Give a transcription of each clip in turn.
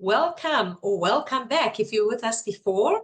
welcome or welcome back if you were with us before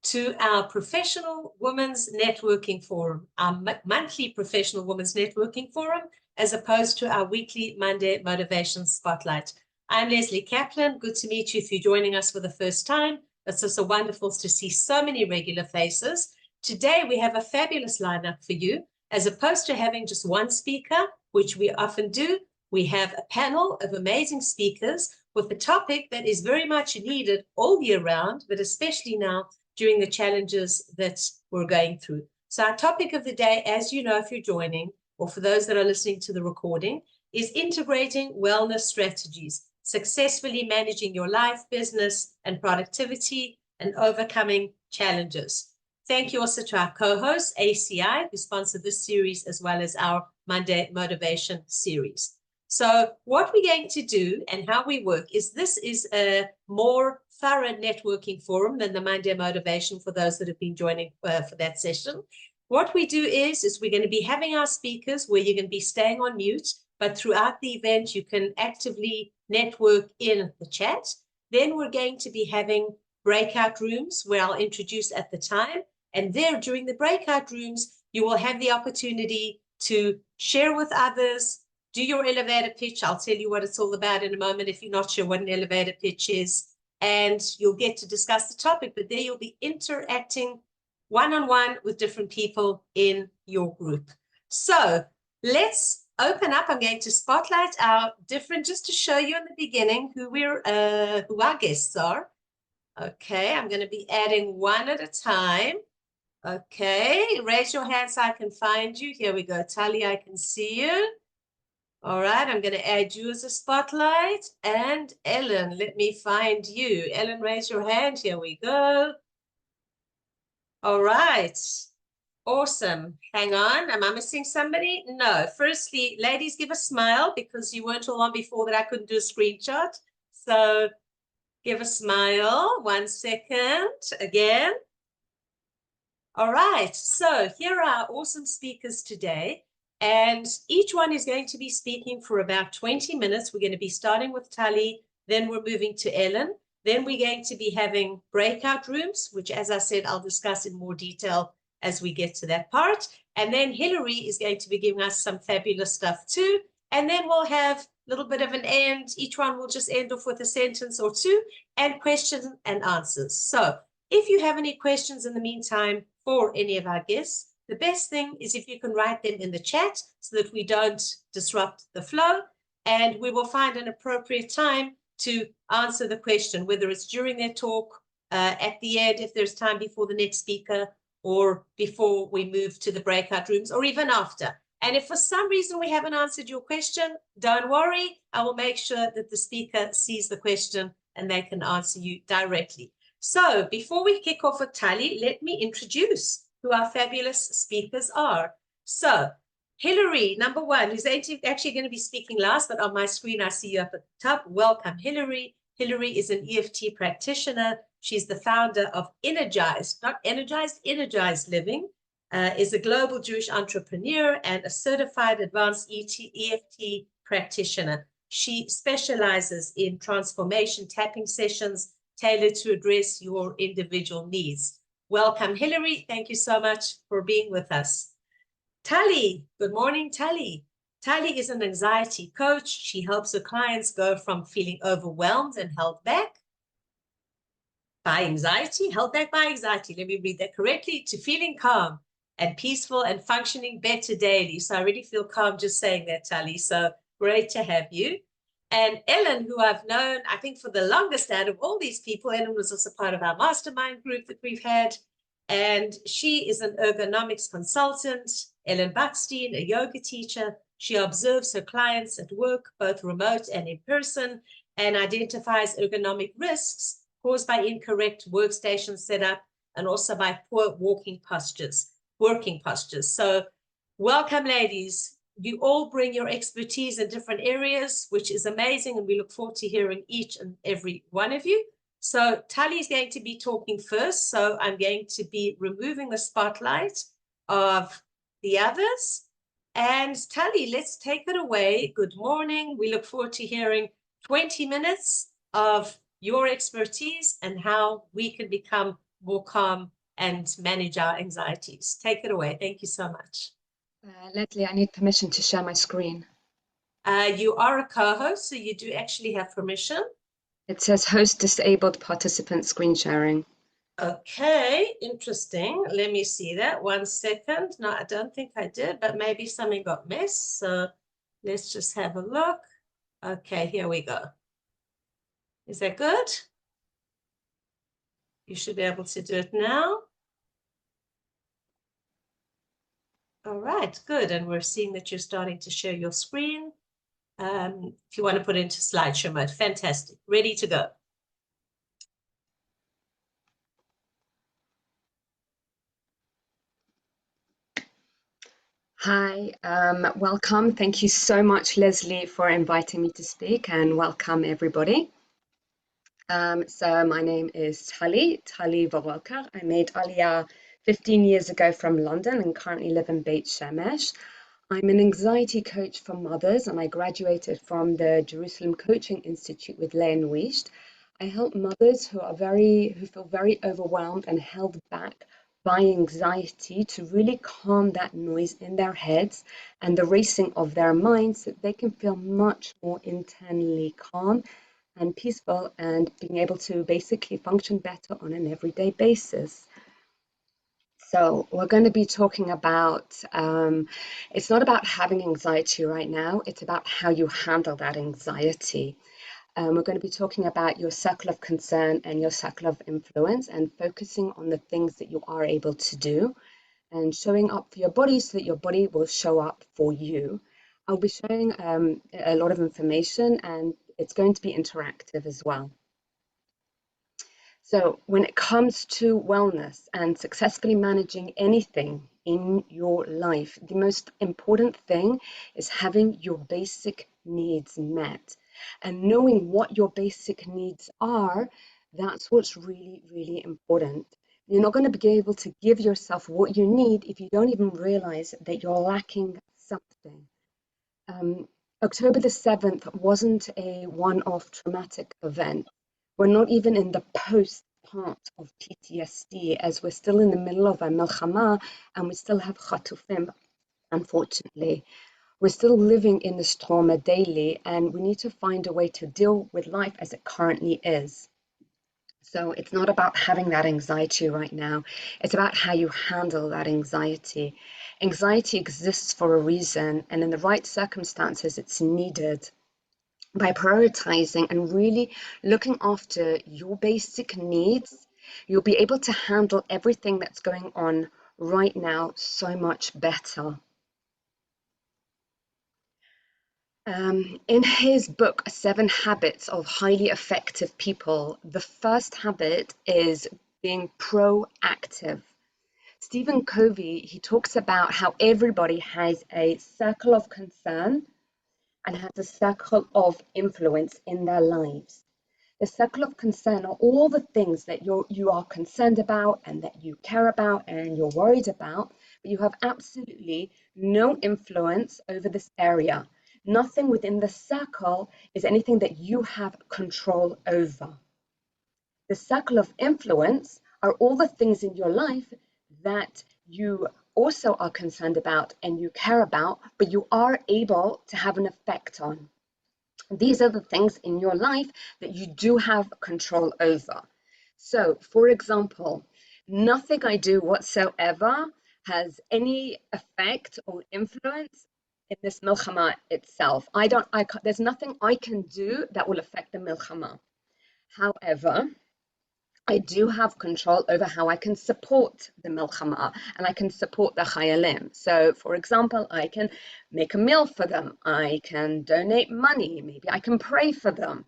to our Professional Women's Networking Forum, our monthly Professional Women's Networking Forum, as opposed to our weekly Monday Motivation Spotlight. I'm Leslie Kaplan. Good to meet you if you're joining us for the first time. It's also wonderful to see so many regular faces. Today, we have a fabulous lineup for you. As opposed to having just one speaker, which we often do, we have a panel of amazing speakers with a topic that is very much needed all year round, but especially now during the challenges that we're going through. So our topic of the day, as you know, if you're joining, or for those that are listening to the recording, is integrating wellness strategies, successfully managing your life, business, and productivity, and overcoming challenges. Thank you also to our co-host, ACI, who sponsored this series, as well as our Monday Motivation series. So what we're going to do and how we work is this is a more thorough networking forum than the Monday Motivation for those that have been joining for that session. What we do is we're going to be having our speakers where you're going to be staying on mute, but throughout the event, you can actively network in the chat. Then we're going to be having breakout rooms where I'll introduce at the time. And there, during the breakout rooms, you will have the opportunity to share with others, do your elevator pitch. I'll tell you what it's all about in a moment if you're not sure what an elevator pitch is. And you'll get to discuss the topic, but there you'll be interacting one-on-one with different people in your group. So let's open up. I'm going to spotlight our different, just to show you in the beginning who our guests are. Okay, I'm going to be adding one at a time. Okay, raise your hand so I can find you. Here we go. Tali, I can see you. All right, I'm going to add you as a spotlight. And Ellen, let me find you. Ellen, raise your hand. Here we go. All right. Awesome. Hang on. Am I missing somebody? No. Firstly, ladies, give a smile because you weren't all on before that I couldn't do a screenshot. So give a smile. 1 second. Again. All right. So here are our awesome speakers today. And each one is going to be speaking for about 20 minutes. We're going to be starting with Tali, then we're moving to Ellen. Then we're going to be having breakout rooms, which, as I said, I'll discuss in more detail as we get to that part. And then Hillary is going to be giving us some fabulous stuff too. And then we'll have a little bit of an end. Each one will just end off with a sentence or two and questions and answers. So if you have any questions in the meantime for any of our guests, the best thing is if you can write them in the chat so that we don't disrupt the flow, and we will find an appropriate time to answer the question, whether it's during their talk, at the end, if there's time before the next speaker, or before we move to the breakout rooms, or even after. And if for some reason we haven't answered your question, don't worry. I will make sure that the speaker sees the question and they can answer you directly. So before we kick off with Tali, let me introduce who our fabulous speakers are. So Hillary, number one, who's actually going to be speaking last, but on my screen I see you up at the top. Welcome, Hillary. Hillary is an EFT practitioner. She's the founder of Energized, not Energized, Energized Living, is a global Jewish entrepreneur and a certified advanced EFT practitioner. She specializes in transformation tapping sessions tailored to address your individual needs. Welcome, Hillary. Thank you so much for being with us. Tali, good morning, Tali. Tali is an anxiety coach. She helps her clients go from feeling overwhelmed and held back by anxiety, held back by anxiety, let me read that correctly, to feeling calm and peaceful and functioning better daily. So I really feel calm just saying that, Tali. So great to have you. And Ellen, who I've known, I think for the longest out of all these people, Ellen was also part of our mastermind group that we've had. And she is an ergonomics consultant, Ellen Buckstein, a yoga teacher. She observes her clients at work, both remote and in person, and identifies ergonomic risks caused by incorrect workstation setup and also by poor working postures. So welcome, ladies. You all bring your expertise in different areas, which is amazing, and we look forward to hearing each and every one of you. So Tali is going to be talking first, so I'm going to be removing the spotlight of the others. And Tali, let's take it away. Good morning. We look forward to hearing 20 minutes of your expertise and how we can become more calm and manage our anxieties. Take it away. Thank you so much. Leslie, I need permission to share my screen. You are a co-host, so you do actually have permission. It says host disabled participant screen sharing. Okay, interesting. Let me see that. 1 second. No, I don't think I did, but maybe something got missed. So let's just have a look. Okay, here we go. Is that good? You should be able to do it now. All right, good. And we're seeing that you're starting to share your screen. If you want to put it into slideshow mode, fantastic. Ready to go. Hi, welcome. Thank you so much, Leslie, for inviting me to speak, and welcome everybody. So my name is Tali Vorolkar. I made Aliyah 15 years ago from London and currently live in Beit Shemesh. I'm an anxiety coach for mothers, and I graduated from the Jerusalem Coaching Institute with Leah Wisht. I help mothers who feel very overwhelmed and held back by anxiety to really calm that noise in their heads and the racing of their minds so that they can feel much more internally calm and peaceful and being able to basically function better on an everyday basis. So we're going to be talking about, it's not about having anxiety right now, it's about how you handle that anxiety. We're going to be talking about your circle of concern and your circle of influence and focusing on the things that you are able to do and showing up for your body so that your body will show up for you. I'll be sharing a lot of information, and it's going to be interactive as well. So when it comes to wellness and successfully managing anything in your life, the most important thing is having your basic needs met. And knowing what your basic needs are, that's what's really, really important. You're not going to be able to give yourself what you need if you don't even realize that you're lacking something. October the 7th wasn't a one-off traumatic event. We're not even in the post part of PTSD, as we're still in the middle of a milchama and we still have chatufim, unfortunately. We're still living in this trauma daily, and we need to find a way to deal with life as it currently is. So it's not about having that anxiety right now. It's about how you handle that anxiety. Anxiety exists for a reason, and in the right circumstances, it's needed. By prioritizing and really looking after your basic needs, you'll be able to handle everything that's going on right now so much better. In his book, 7 Habits of Highly Effective People, the first habit is being proactive. Stephen Covey, he talks about how everybody has a circle of concern and has a circle of influence in their lives. The circle of concern are all the things that you are concerned about and that you care about and you're worried about, but you have absolutely no influence over this area. Nothing within the circle is anything that you have control over. The circle of influence are all the things in your life that you also are concerned about and you care about, but you are able to have an effect on. These are the things in your life that you do have control over. So, for example, nothing I do whatsoever has any effect or influence in this milchama itself. There's nothing I can do that will affect the milchama. However, I do have control over how I can support the milchama and I can support the chayalim. So, for example, I can make a meal for them. I can donate money. Maybe I can pray for them.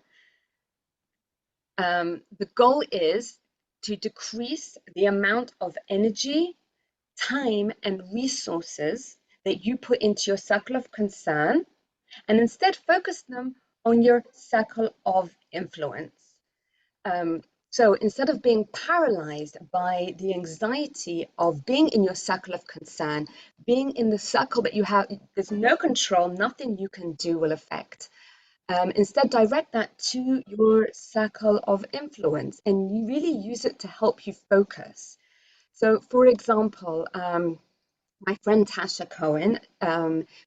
The goal is to decrease the amount of energy, time, and resources that you put into your circle of concern and instead focus them on your circle of influence. So instead of being paralyzed by the anxiety of being in your circle of concern, being in the circle that you have, there's no control, nothing you can do will affect. Instead, direct that to your circle of influence and you really use it to help you focus. So, for example, my friend Tasha Cohen,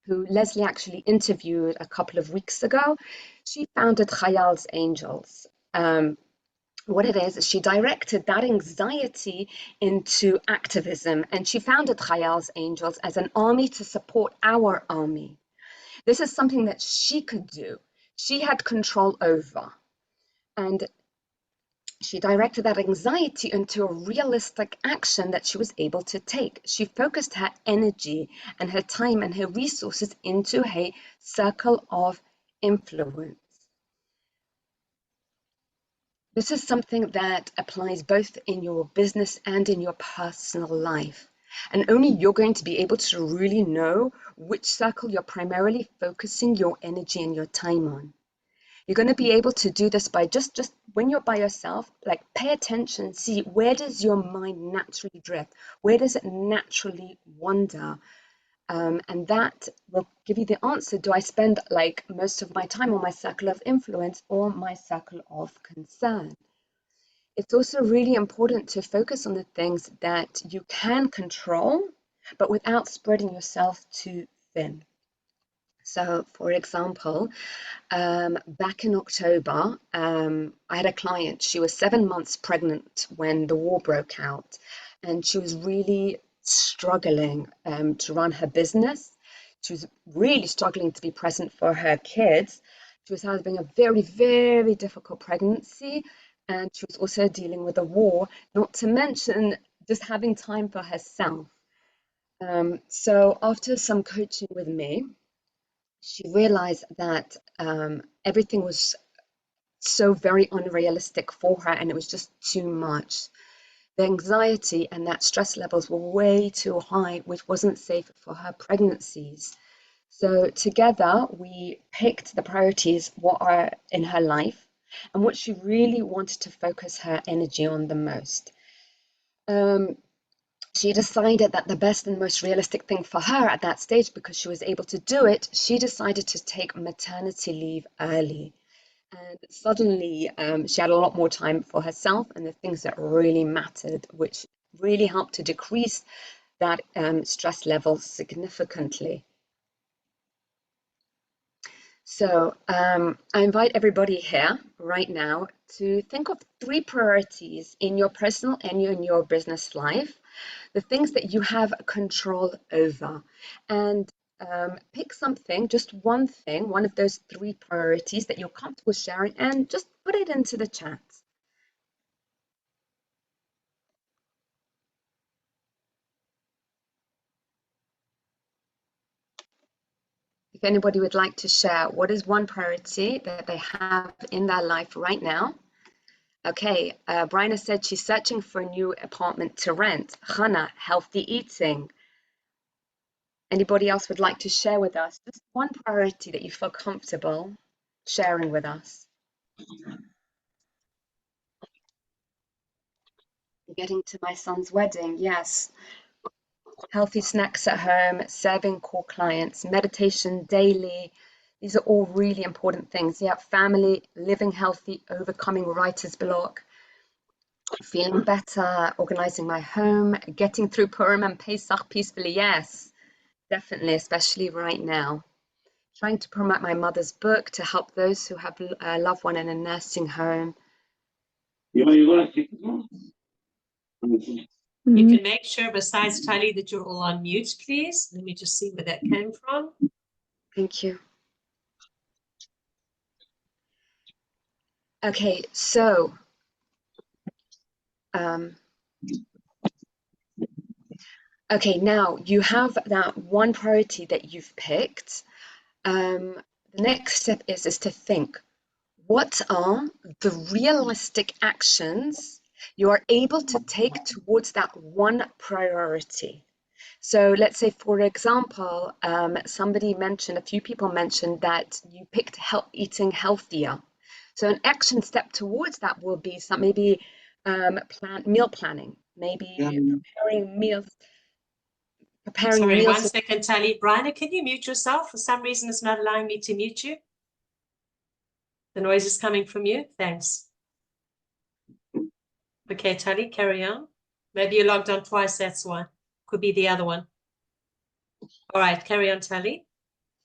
who Leslie actually interviewed a couple of weeks ago, she founded Khayal's Angels. What it is she directed that anxiety into activism, and she founded Khayal's Angels as an army to support our army. This is something that she could do. She had control over. And she directed that anxiety into a realistic action that she was able to take. She focused her energy and her time and her resources into a circle of influence. This is something that applies both in your business and in your personal life. And only you're going to be able to really know which circle you're primarily focusing your energy and your time on. You're going to be able to do this by just when you're by yourself, like pay attention, see where does your mind naturally drift? Where does it naturally wander? And that will give you the answer. Do I spend like most of my time on my circle of influence or my circle of concern? It's also really important to focus on the things that you can control, but without spreading yourself too thin. So, for example, back in October, I had a client. She was 7 months pregnant when the war broke out, and she was really struggling to run her business. She was really struggling to be present for her kids. She was having a very, very difficult pregnancy, and she was also dealing with a war, not to mention just having time for herself. So after some coaching with me, she realized that everything was so very unrealistic for her and it was just too much. The anxiety and that stress levels were way too high, which wasn't safe for her pregnancies. So together we picked the priorities, what are in her life and what she really wanted to focus her energy on the most. She decided that the best and most realistic thing for her at that stage, because she was able to do it, she decided to take maternity leave early. And suddenly she had a lot more time for herself and the things that really mattered, which really helped to decrease that stress level significantly. So I invite everybody here right now to think of 3 priorities in your personal and in your business life, the things that you have control over, and pick something, just one thing, one of those 3 priorities that you're comfortable sharing, and just put it into the chat. If anybody would like to share, what is one priority that they have in their life right now? Okay, Bryna said she's searching for a new apartment to rent. Hannah, healthy eating. Anybody else would like to share with us just one priority that you feel comfortable sharing with us? Getting to my son's wedding, yes. Healthy snacks at home, serving core clients, meditation daily. These are all really important things. Yeah, family, living healthy, overcoming writer's block, feeling better, organizing my home, getting through Purim and Pesach peacefully. Yes, definitely, especially right now. Trying to promote my mother's book to help those who have a loved one in a nursing home. You can make sure, besides Tali, that you're all on mute, please. Let me just see where that came from. Thank you. Okay, so okay, now you have that one priority that you've picked. The next step is to think, what are the realistic actions you are able to take towards that one priority? So let's say, for example, somebody mentioned, a few people mentioned that you picked eating healthier. So an action step towards that will be maybe meal planning, maybe preparing meals. Sorry, 1 second, Tali. Bryna, can you mute yourself? For some reason, it's not allowing me to mute you. The noise is coming from you. Thanks. Okay, Tali, carry on. Maybe you logged on twice, that's why. Could be the other one. All right, carry on, Tali.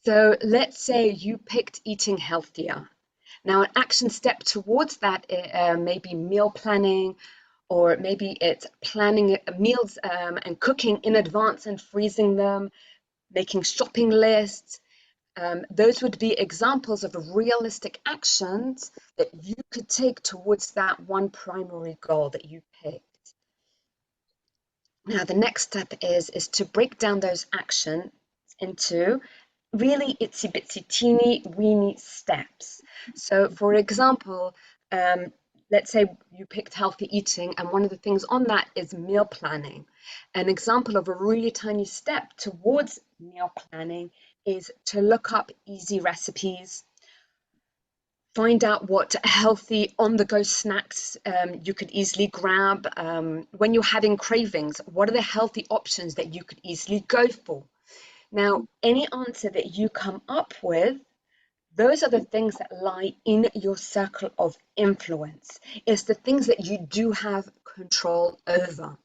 So let's say you picked eating healthier. Now, an action step towards that may be meal planning, or maybe it's planning meals and cooking in advance and freezing them, making shopping lists. Those would be examples of realistic actions that you could take towards that one primary goal that you picked. Now, the next step is to break down those actions into really itsy bitsy teeny weeny steps. So, for example, let's say you picked healthy eating, and one of the things on that is meal planning. An example of a really tiny step towards meal planning is to look up easy recipes. Find out what healthy on-the-go snacks you could easily grab. When you're having cravings, what are the healthy options that you could easily go for? Now, any answer that you come up with, those are the things that lie in your circle of influence. It's the things that you do have control over.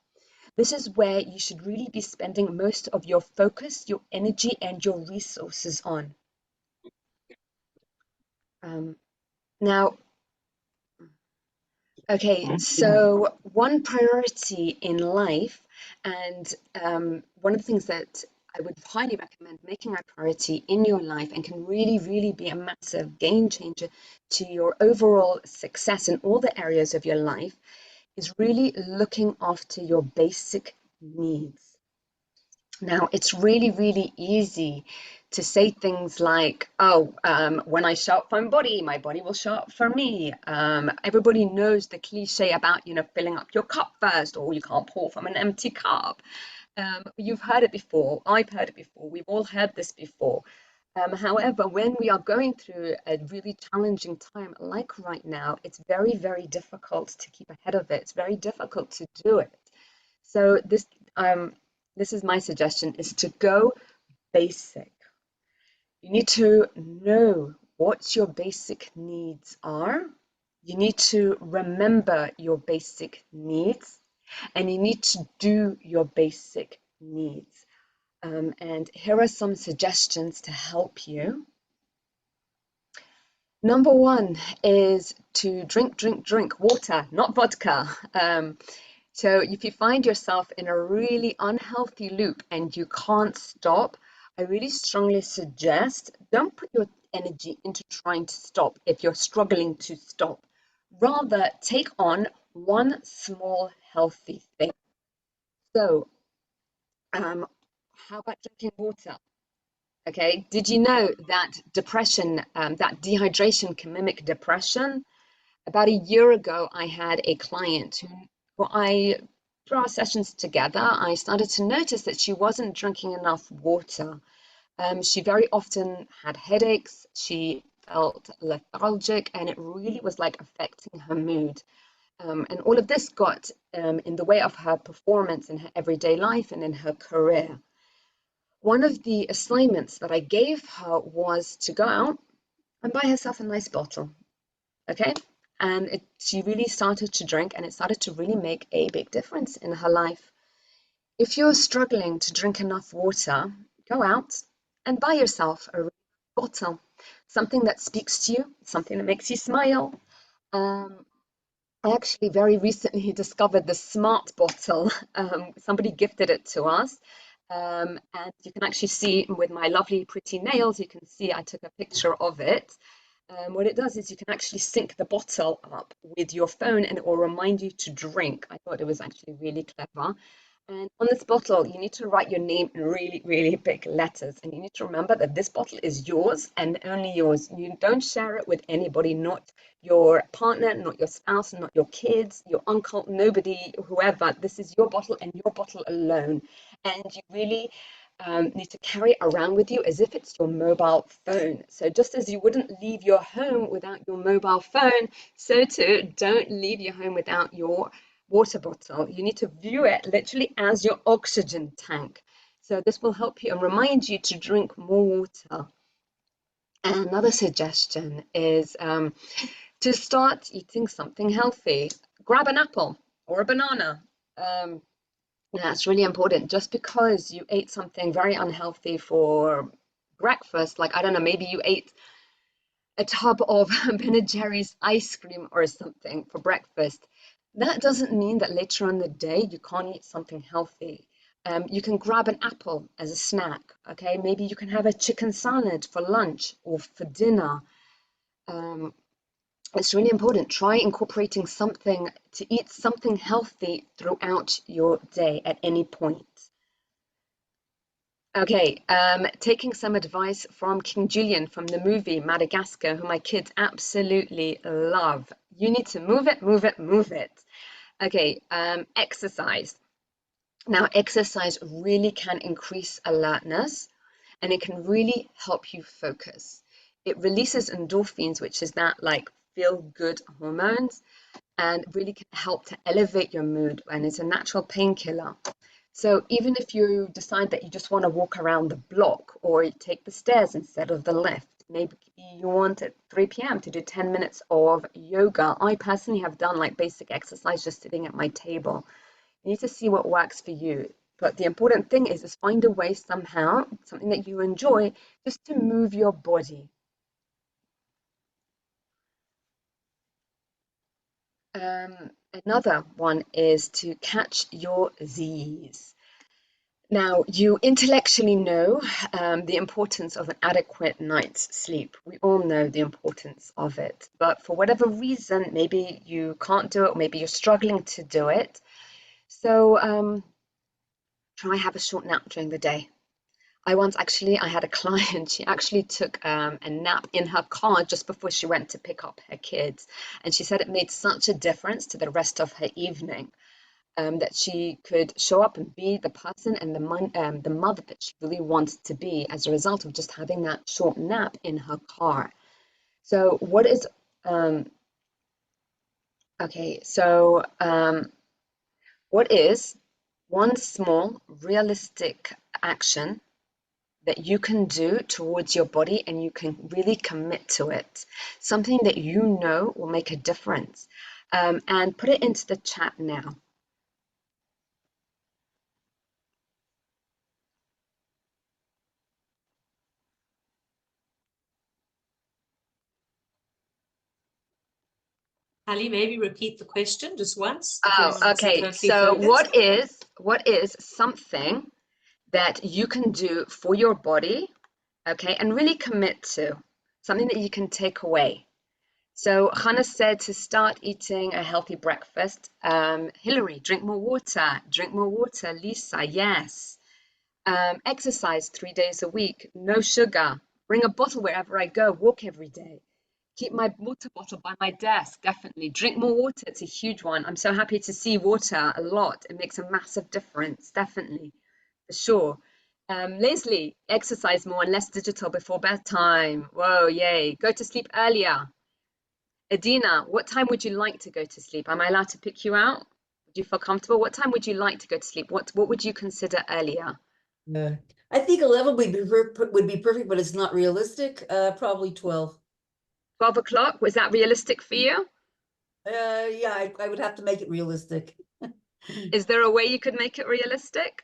This is where you should really be spending most of your focus, your energy, and your resources on. Now, okay, so one priority in life, and one of the things that I would highly recommend making a priority in your life and can really, really be a massive game changer to your overall success in all the areas of your life, is really looking after your basic needs. Now, it's really, really easy to say things like, oh, when I show up for my body will show up for me. Everybody knows the cliche about, filling up your cup first, or you can't pour from an empty cup. You've heard it before. I've heard it before. We've all heard this before. However, when we are going through a really challenging time like right now, it's very, very difficult to keep ahead of it. It's very difficult to do it. So this is my suggestion, is to go basic. You need to know what your basic needs are. You need to remember your basic needs, and you need to do your basic needs. And here are some suggestions to help you. Number one is to drink water, not vodka. So if you find yourself in a really unhealthy loop and you can't stop, I really strongly suggest don't put your energy into trying to stop if you're struggling to stop. Rather, take on one small healthy thing. So, how about drinking water? Okay, did you know that depression, that dehydration can mimic depression? About a year ago, I had a client through our sessions together, I started to notice that she wasn't drinking enough water. She very often had headaches, she felt lethargic, and it really was like affecting her mood. And all of this got in the way of her performance in her everyday life and in her career. One of the assignments that I gave her was to go out and buy herself a nice bottle. Okay, and she really started to drink, and it started to really make a big difference in her life. If you're struggling to drink enough water, go out and buy yourself a bottle, something that speaks to you, something that makes you smile. I actually very recently discovered the Smart bottle. Somebody gifted it to us. And you can actually see with my lovely pretty nails, you can see I took a picture of it. What it does is you can actually sync the bottle up with your phone and it will remind you to drink. I thought it was actually really clever. And on this bottle, you need to write your name in really, really big letters. And you need to remember that this bottle is yours and only yours. You don't share it with anybody, not your partner, not your spouse, not your kids, your uncle, nobody, whoever. This is your bottle and your bottle alone. And you really need to carry it around with you as if it's your mobile phone. So just as you wouldn't leave your home without your mobile phone, so too don't leave your home without your water bottle. You need to view it literally as your oxygen tank. So this will help you and remind you to drink more water. And another suggestion is to start eating something healthy. Grab an apple or a banana. That's really important. Just because you ate something very unhealthy for breakfast, like I don't know, maybe you ate a tub of Ben & Jerry's ice cream or something for breakfast, that doesn't mean that later on in the day you can't eat something healthy. You can grab an apple as a snack, okay? Maybe you can have a chicken salad for lunch or for dinner. Um, it's really important. Try incorporating something to eat something healthy throughout your day at any point. Okay, taking some advice from King Julian from the movie Madagascar, who my kids absolutely love. You need to move it, move it, move it. Okay, exercise. Now, exercise really can increase alertness and it can really help you focus. It releases endorphins, which is that like feel good hormones, and really can help to elevate your mood, and it's a natural painkiller. So even if you decide that you just want to walk around the block or you take the stairs instead of the lift, maybe you want at 3 p.m. to do 10 minutes of yoga. I personally have done like basic exercise just sitting at my table. You need to see what works for you. But the important thing is find a way somehow, something that you enjoy, just to move your body. Another one is to catch your Z's. Now, you intellectually know the importance of an adequate night's sleep. We all know the importance of it. But for whatever reason, maybe you can't do it, or maybe you're struggling to do it. So try have a short nap during the day. I had a client, she actually took a nap in her car just before she went to pick up her kids. And she said it made such a difference to the rest of her evening. That she could show up and be the person and the mother that she really wanted to be as a result of just having that short nap in her car. So okay, so what is one small realistic action that you can do towards your body and you can really commit to it? Something that you know will make a difference. And put it into the chat now. Ali, maybe repeat the question just once Oh, because I wasn't okay. totally So focused. what is something that you can do for your body, okay, and really commit to, something that you can take away? So Hannah said to start eating a healthy breakfast. Hillary, drink more water. Drink more water. Lisa, yes. Exercise 3 days a week. No sugar. Bring a bottle wherever I go. Walk every day. Keep my water bottle by my desk, definitely. Drink more water, it's a huge one. I'm so happy to see water a lot. It makes a massive difference, definitely, for sure. Leslie, exercise more and less digital before bedtime. Whoa, yay. Go to sleep earlier. Adina, what time would you like to go to sleep? Am I allowed to pick you out? Do you feel comfortable? What time would you like to go to sleep? What would you consider earlier? I think 11 would be perfect, but it's not realistic. Probably 12. 12 o'clock? Was that realistic for you? Yeah, I would have to make it realistic. Is there a way you could make it realistic?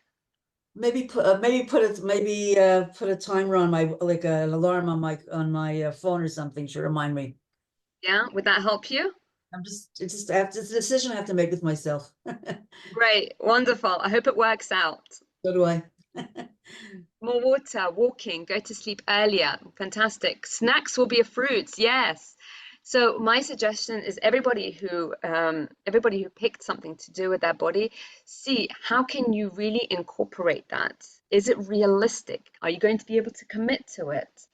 Maybe put put a timer on my like an alarm on my phone or something to remind me. Yeah, would that help you? It's a decision I have to make with myself. Great, wonderful. I hope it works out. So do I. More water, walking, go to sleep earlier. Fantastic. Snacks will be a fruits, yes. So my suggestion is everybody who picked something to do with their body, see how can you really incorporate that? Is it realistic? Are you going to be able to commit to it?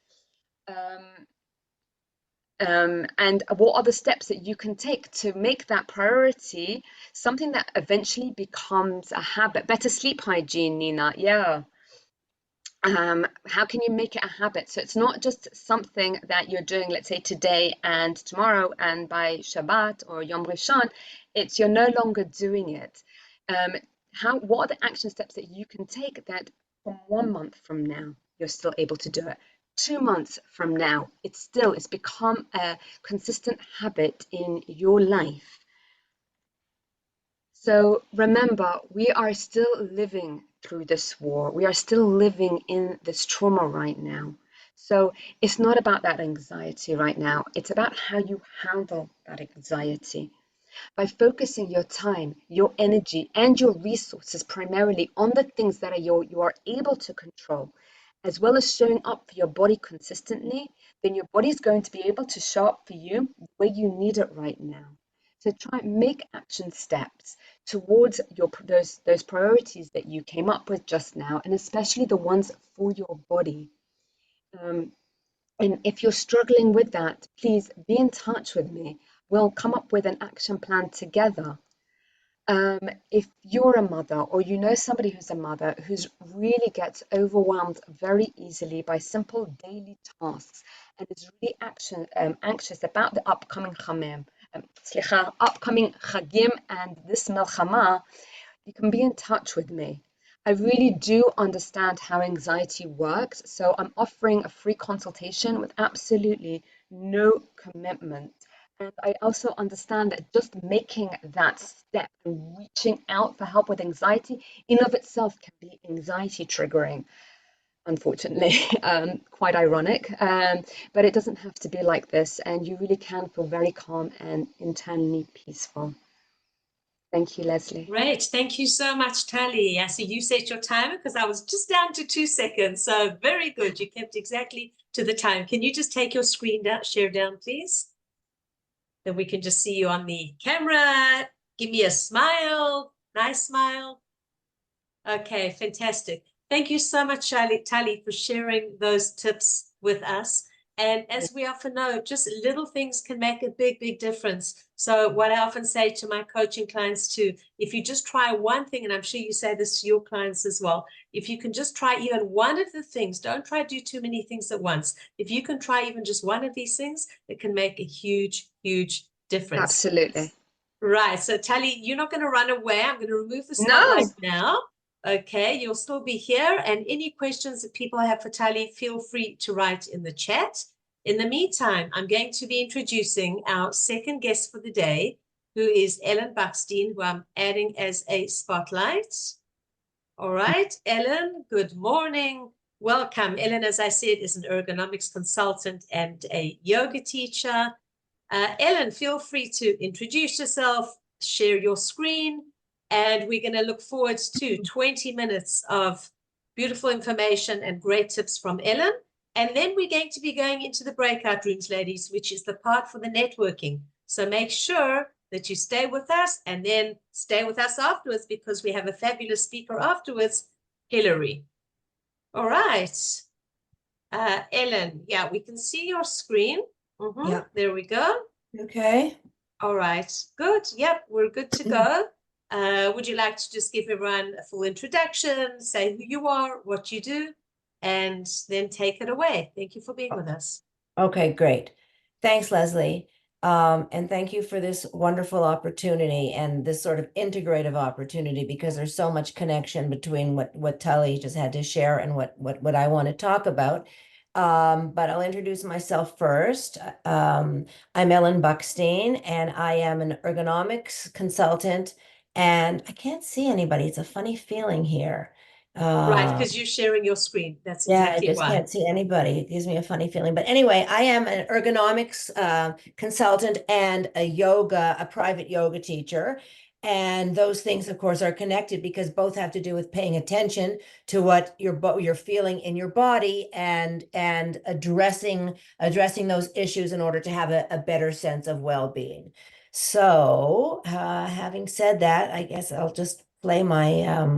And what are the steps that you can take to make that priority something that eventually becomes a habit? Better sleep hygiene, Nina. Yeah. How can you make it a habit? So it's not just something that you're doing, let's say today and tomorrow, and by Shabbat or Yom Rishon, it's you're no longer doing it. What are the action steps that you can take that from 1 month from now, you're still able to do it? 2 months from now, it's become a consistent habit in your life. So remember, we are still living through this war. We are still living in this trauma right now. So it's not about that anxiety right now. It's about how you handle that anxiety. By focusing your time, your energy, and your resources primarily on the things that you are able to control, as well as showing up for your body consistently, then your body is going to be able to show up for you where you need it right now. So try and make action steps towards those priorities that you came up with just now, and especially the ones for your body. And if you're struggling with that, please be in touch with me. We'll come up with an action plan together. If you're a mother or you know somebody who's a mother who's really gets overwhelmed very easily by simple daily tasks and is really anxious about the upcoming Chagim and this Milchama, you can be in touch with me. I really do understand how anxiety works, so I'm offering a free consultation with absolutely no commitment. And I also understand that just making that step and reaching out for help with anxiety in of itself can be anxiety triggering, unfortunately. Quite ironic, but it doesn't have to be like this, and you really can feel very calm and internally peaceful. Thank you, Leslie. Great. Thank you so much, Tali. I see you set your timer because I was just down to 2 seconds. So very good. You kept exactly to the time. Can you just take your screen down, share down, please? Then we can just see you on the camera. Give me a smile. Nice smile. Okay, fantastic. Thank you so much, Tali, for sharing those tips with us. And as we often know, just little things can make a big, big difference. So what I often say to my coaching clients too, if you just try one thing, and I'm sure you say this to your clients as well, if you can just try even one of the things, don't try to do too many things at once. If you can try even just one of these things, it can make a huge, huge difference. Absolutely. Right. So Tali, you're not going to run away. I'm going to remove the spotlight now. Okay, you'll still be here, and any questions that people have for Tali, feel free to write in the chat. In the meantime, I'm going to be introducing our second guest for the day, who is Ellen Buckstein, who I'm adding as a spotlight. All right, Ellen, good morning. Welcome. Ellen, as I said, is an ergonomics consultant and a yoga teacher. Ellen, feel free to introduce yourself, share your screen, and we're going to look forward to 20 minutes of beautiful information and great tips from Ellen. And then we're going to be going into the breakout rooms, ladies, which is the part for the networking. So make sure that you stay with us and then stay with us afterwards, because we have a fabulous speaker afterwards, Hillary. All right. Ellen, yeah, we can see your screen. Yeah. There we go. Okay. All right. Good. Yep, we're good to go. Would you like to just give everyone a full introduction, say who you are, what you do, and then take it away? Thank you for being with us. Okay, great. Thanks, Leslie. And thank you for this wonderful opportunity and this sort of integrative opportunity, because there's so much connection between what Tali just had to share and what I want to talk about. But I'll introduce myself first. I'm Ellen Buckstein, and I am an ergonomics consultant. And I can't see anybody. It's a funny feeling here. Right, because you're sharing your screen. That's exactly I just why. can't see anybody. It gives me a funny feeling. But anyway, I am an ergonomics consultant and a private yoga teacher. And those things, of course, are connected because both have to do with paying attention to what you're feeling in your body and addressing those issues in order to have a better sense of well-being. So having said that, I guess I'll just play my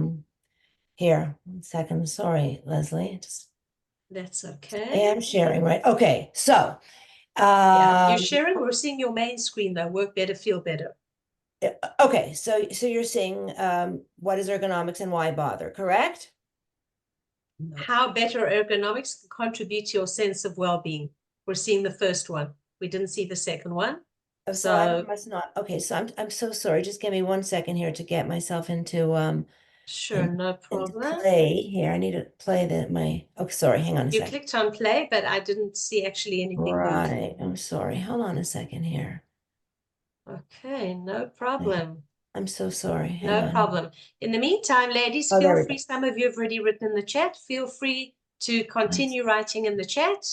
here, 1 second. Sorry, Leslie. That's I okay. am sharing, right? Okay, so Yeah, you're sharing. We're seeing your main screen though. Work better, feel better. okay, so you're seeing what is ergonomics and why bother, correct? How better ergonomics can contribute to your sense of well-being. We're seeing the first one. We didn't see the second one. Oh, so I must not. Okay, so I'm so sorry. Just give me 1 second here to get myself into Sure, And- no And to problem. play here, I need to play oh, sorry, hang on a You second. clicked on play, but I didn't see actually anything move. Right, I'm sorry. Hold on a second here. Okay, no problem. I'm so sorry. Hang No on. problem. In the meantime, ladies, Oh, there feel we free. go. Some of you have already written in the chat. Feel free to continue writing in the chat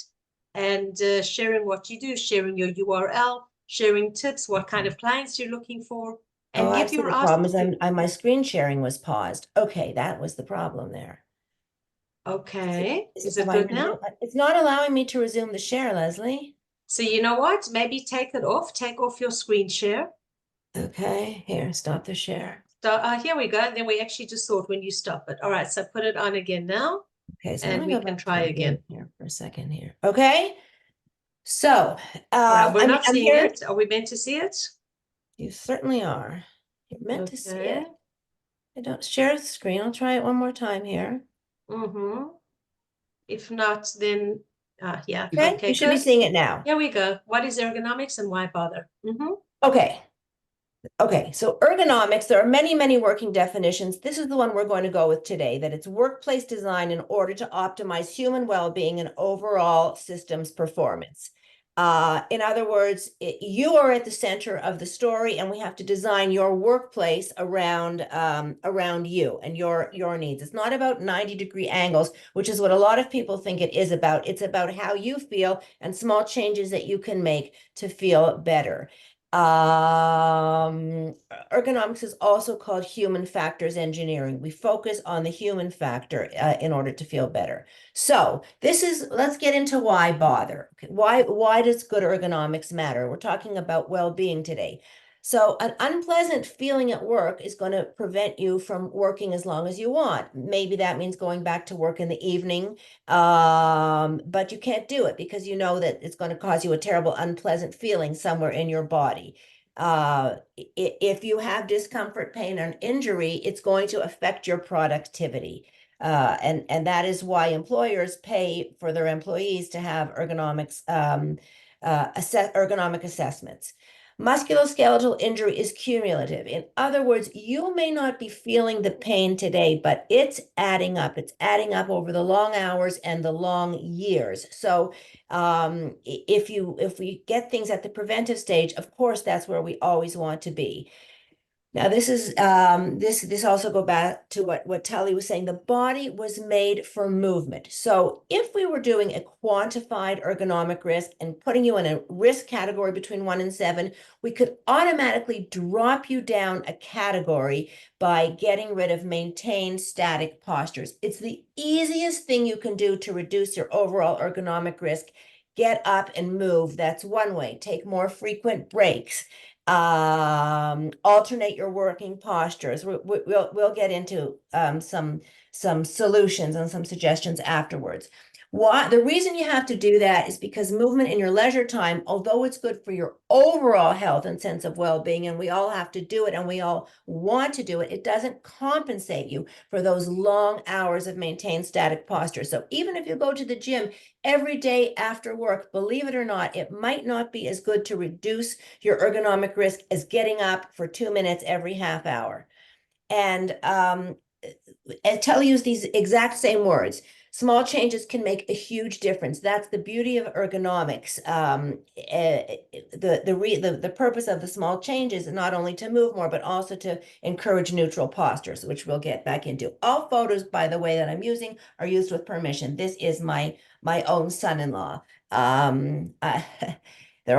and sharing what you do, sharing your URL, sharing tips, what kind of clients you're looking for, and Oh, I give see your the ask. problem is my screen sharing was paused. Okay, that was the problem there. Okay, is Am it I good now? It's not allowing me to resume the share, Leslie. So you know what? Maybe take it off. Take off your screen share. Okay, here, stop the share. So here we go. And then we actually just thought when you stop it. All right, so put it on again now. Okay, so And let me we go can back try to the again. game here for a second here. Okay, so All right, we're not I'm seeing here. it. Are we meant to see it? You certainly are. You're meant to see Okay. it. I don't share the screen. I'll try it one more time here. Mm-hmm. If not, then yeah. Okay, Okay, you should be good. seeing it now. Here we go. What is ergonomics and why bother? Mm-hmm. Okay. Okay, so ergonomics, there are many, many working definitions. This is the one we're going to go with today, that it's workplace design in order to optimize human well-being and overall systems performance. In other words, you are at the center of the story, and we have to design your workplace around you and your needs. It's not about 90-degree angles, which is what a lot of people think it is about. It's about how you feel and small changes that you can make to feel better. Ergonomics is also called human factors engineering. We focus on the human factor in order to feel better. So let's get into why bother. Why does good ergonomics matter? We're talking about well-being today. So an unpleasant feeling at work is going to prevent you from working as long as you want. Maybe that means going back to work in the evening, but you can't do it because you know that it's going to cause you a terrible, unpleasant feeling somewhere in your body. If you have discomfort, pain, or injury, it's going to affect your productivity. And that is why employers pay for their employees to have ergonomic assessments. Musculoskeletal injury is cumulative. In other words, you may not be feeling the pain today, but it's adding up. It's adding up over the long hours and the long years. So if we get things at the preventive stage, of course, that's where we always want to be. Now, this is this also go back to what Tully was saying. The body was made for movement. So if we were doing a quantified ergonomic risk and putting you in a risk category between 1 and 7, we could automatically drop you down a category by getting rid of maintained static postures. It's the easiest thing you can do to reduce your overall ergonomic risk. Get up and move. That's one way. Take more frequent breaks. Alternate your working postures. We'll get into some solutions and some suggestions afterwards. The reason you have to do that is because movement in your leisure time, although it's good for your overall health and sense of well-being, and we all have to do it and we all want to do it, it doesn't compensate you for those long hours of maintained static posture. So even if you go to the gym every day after work, believe it or not, it might not be as good to reduce your ergonomic risk as getting up for 2 minutes every half hour. And Telly used these exact same words. Small changes can make a huge difference. That's the beauty of ergonomics. The purpose of the small changes is not only to move more, but also to encourage neutral postures, which we'll get back into. All photos, by the way, that I'm using are used with permission. This is my own son-in-law. There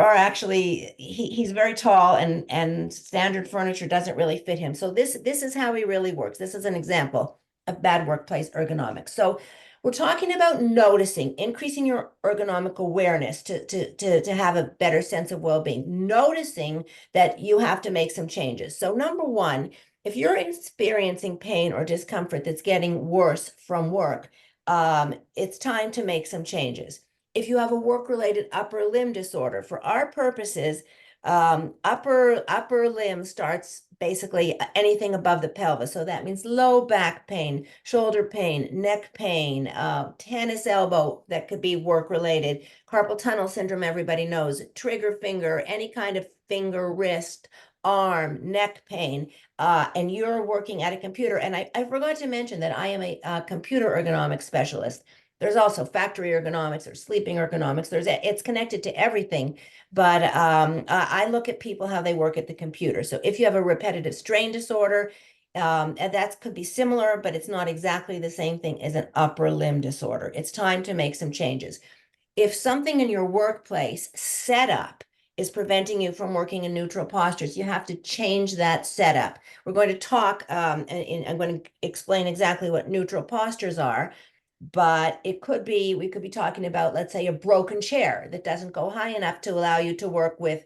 are actually, he's very tall and standard furniture doesn't really fit him. So this is how he really works. This is an example of bad workplace ergonomics. So we're talking about noticing, increasing your ergonomic awareness to have a better sense of well-being, noticing that you have to make some changes. So number one, if you're experiencing pain or discomfort that's getting worse from work, it's time to make some changes. If you have a work-related upper limb disorder, for our purposes, upper limb starts basically anything above the pelvis. So that means low back pain, shoulder pain, neck pain, tennis elbow that could be work-related, carpal tunnel syndrome, everybody knows, trigger finger, any kind of finger, wrist, arm, neck pain, and you're working at a computer, and I forgot to mention that I am a computer ergonomics specialist. There's also factory ergonomics or sleeping ergonomics. It's connected to everything, but I look at people how they work at the computer. So if you have a repetitive strain disorder, and that could be similar, but it's not exactly the same thing as an upper limb disorder. It's time to make some changes. If something in your workplace setup is preventing you from working in neutral postures, you have to change that setup. We're going to talk, and I'm going to explain exactly what neutral postures are, but we could be talking about, let's say, a broken chair that doesn't go high enough to allow you to work with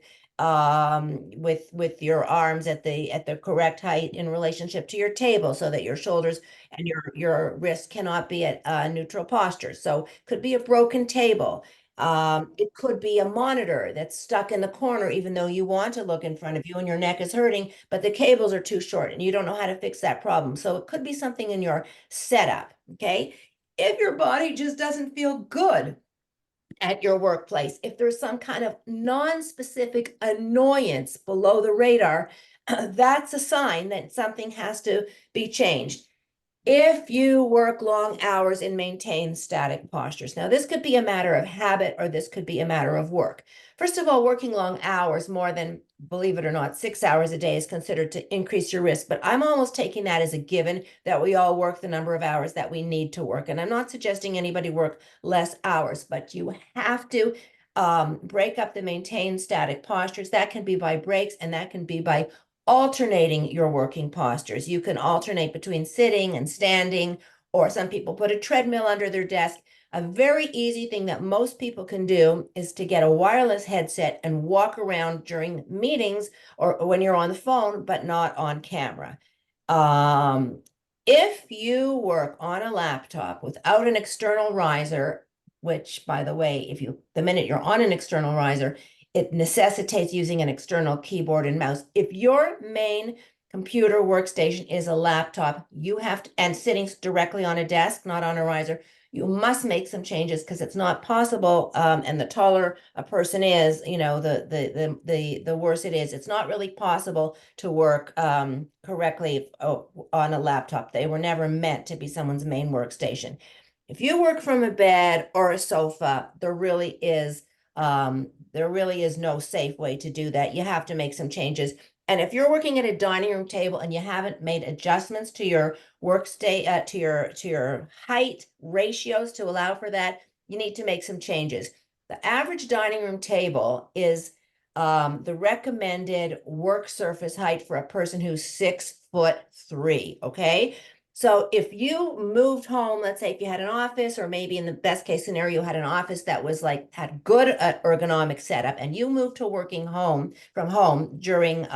your arms at the correct height in relationship to your table, so that your shoulders and your wrists cannot be at neutral posture. So could be a broken table. It could be a monitor that's stuck in the corner, even though you want to look in front of you and your neck is hurting, but the cables are too short and you don't know how to fix that problem. So it could be something in your setup, okay? If your body just doesn't feel good at your workplace, if there's some kind of non-specific annoyance below the radar, that's a sign that something has to be changed. If you work long hours and maintain static postures. Now, this could be a matter of habit, or this could be a matter of work. First of all, working long hours, more than, believe it or not, 6 hours a day is considered to increase your risk. But I'm almost taking that as a given that we all work the number of hours that we need to work. And I'm not suggesting anybody work less hours, but you have to break up the maintained static postures. That can be by breaks, and that can be by alternating your working postures. You can alternate between sitting and standing, or some people put a treadmill under their desk. A very easy thing that most people can do is to get a wireless headset and walk around during meetings or when you're on the phone, but not on camera. If you work on a laptop without an external riser, which, by the way, the minute you're on an external riser, it necessitates using an external keyboard and mouse. If your main computer workstation is a laptop, you have to, and sitting directly on a desk, not on a riser, you must make some changes, because it's not possible. And the taller a person is, the worse it is. It's not really possible to work correctly on a laptop. They were never meant to be someone's main workstation. If you work from a bed or a sofa, there really is no safe way to do that. You have to make some changes. And if you're working at a dining room table and you haven't made adjustments to your to your height ratios to allow for that, you need to make some changes. The average dining room table is the recommended work surface height for a person who's 6'3", okay? So if you moved home, let's say if you had an office, or maybe in the best case scenario, you had an office that was had good ergonomic setup, and you moved to working from home during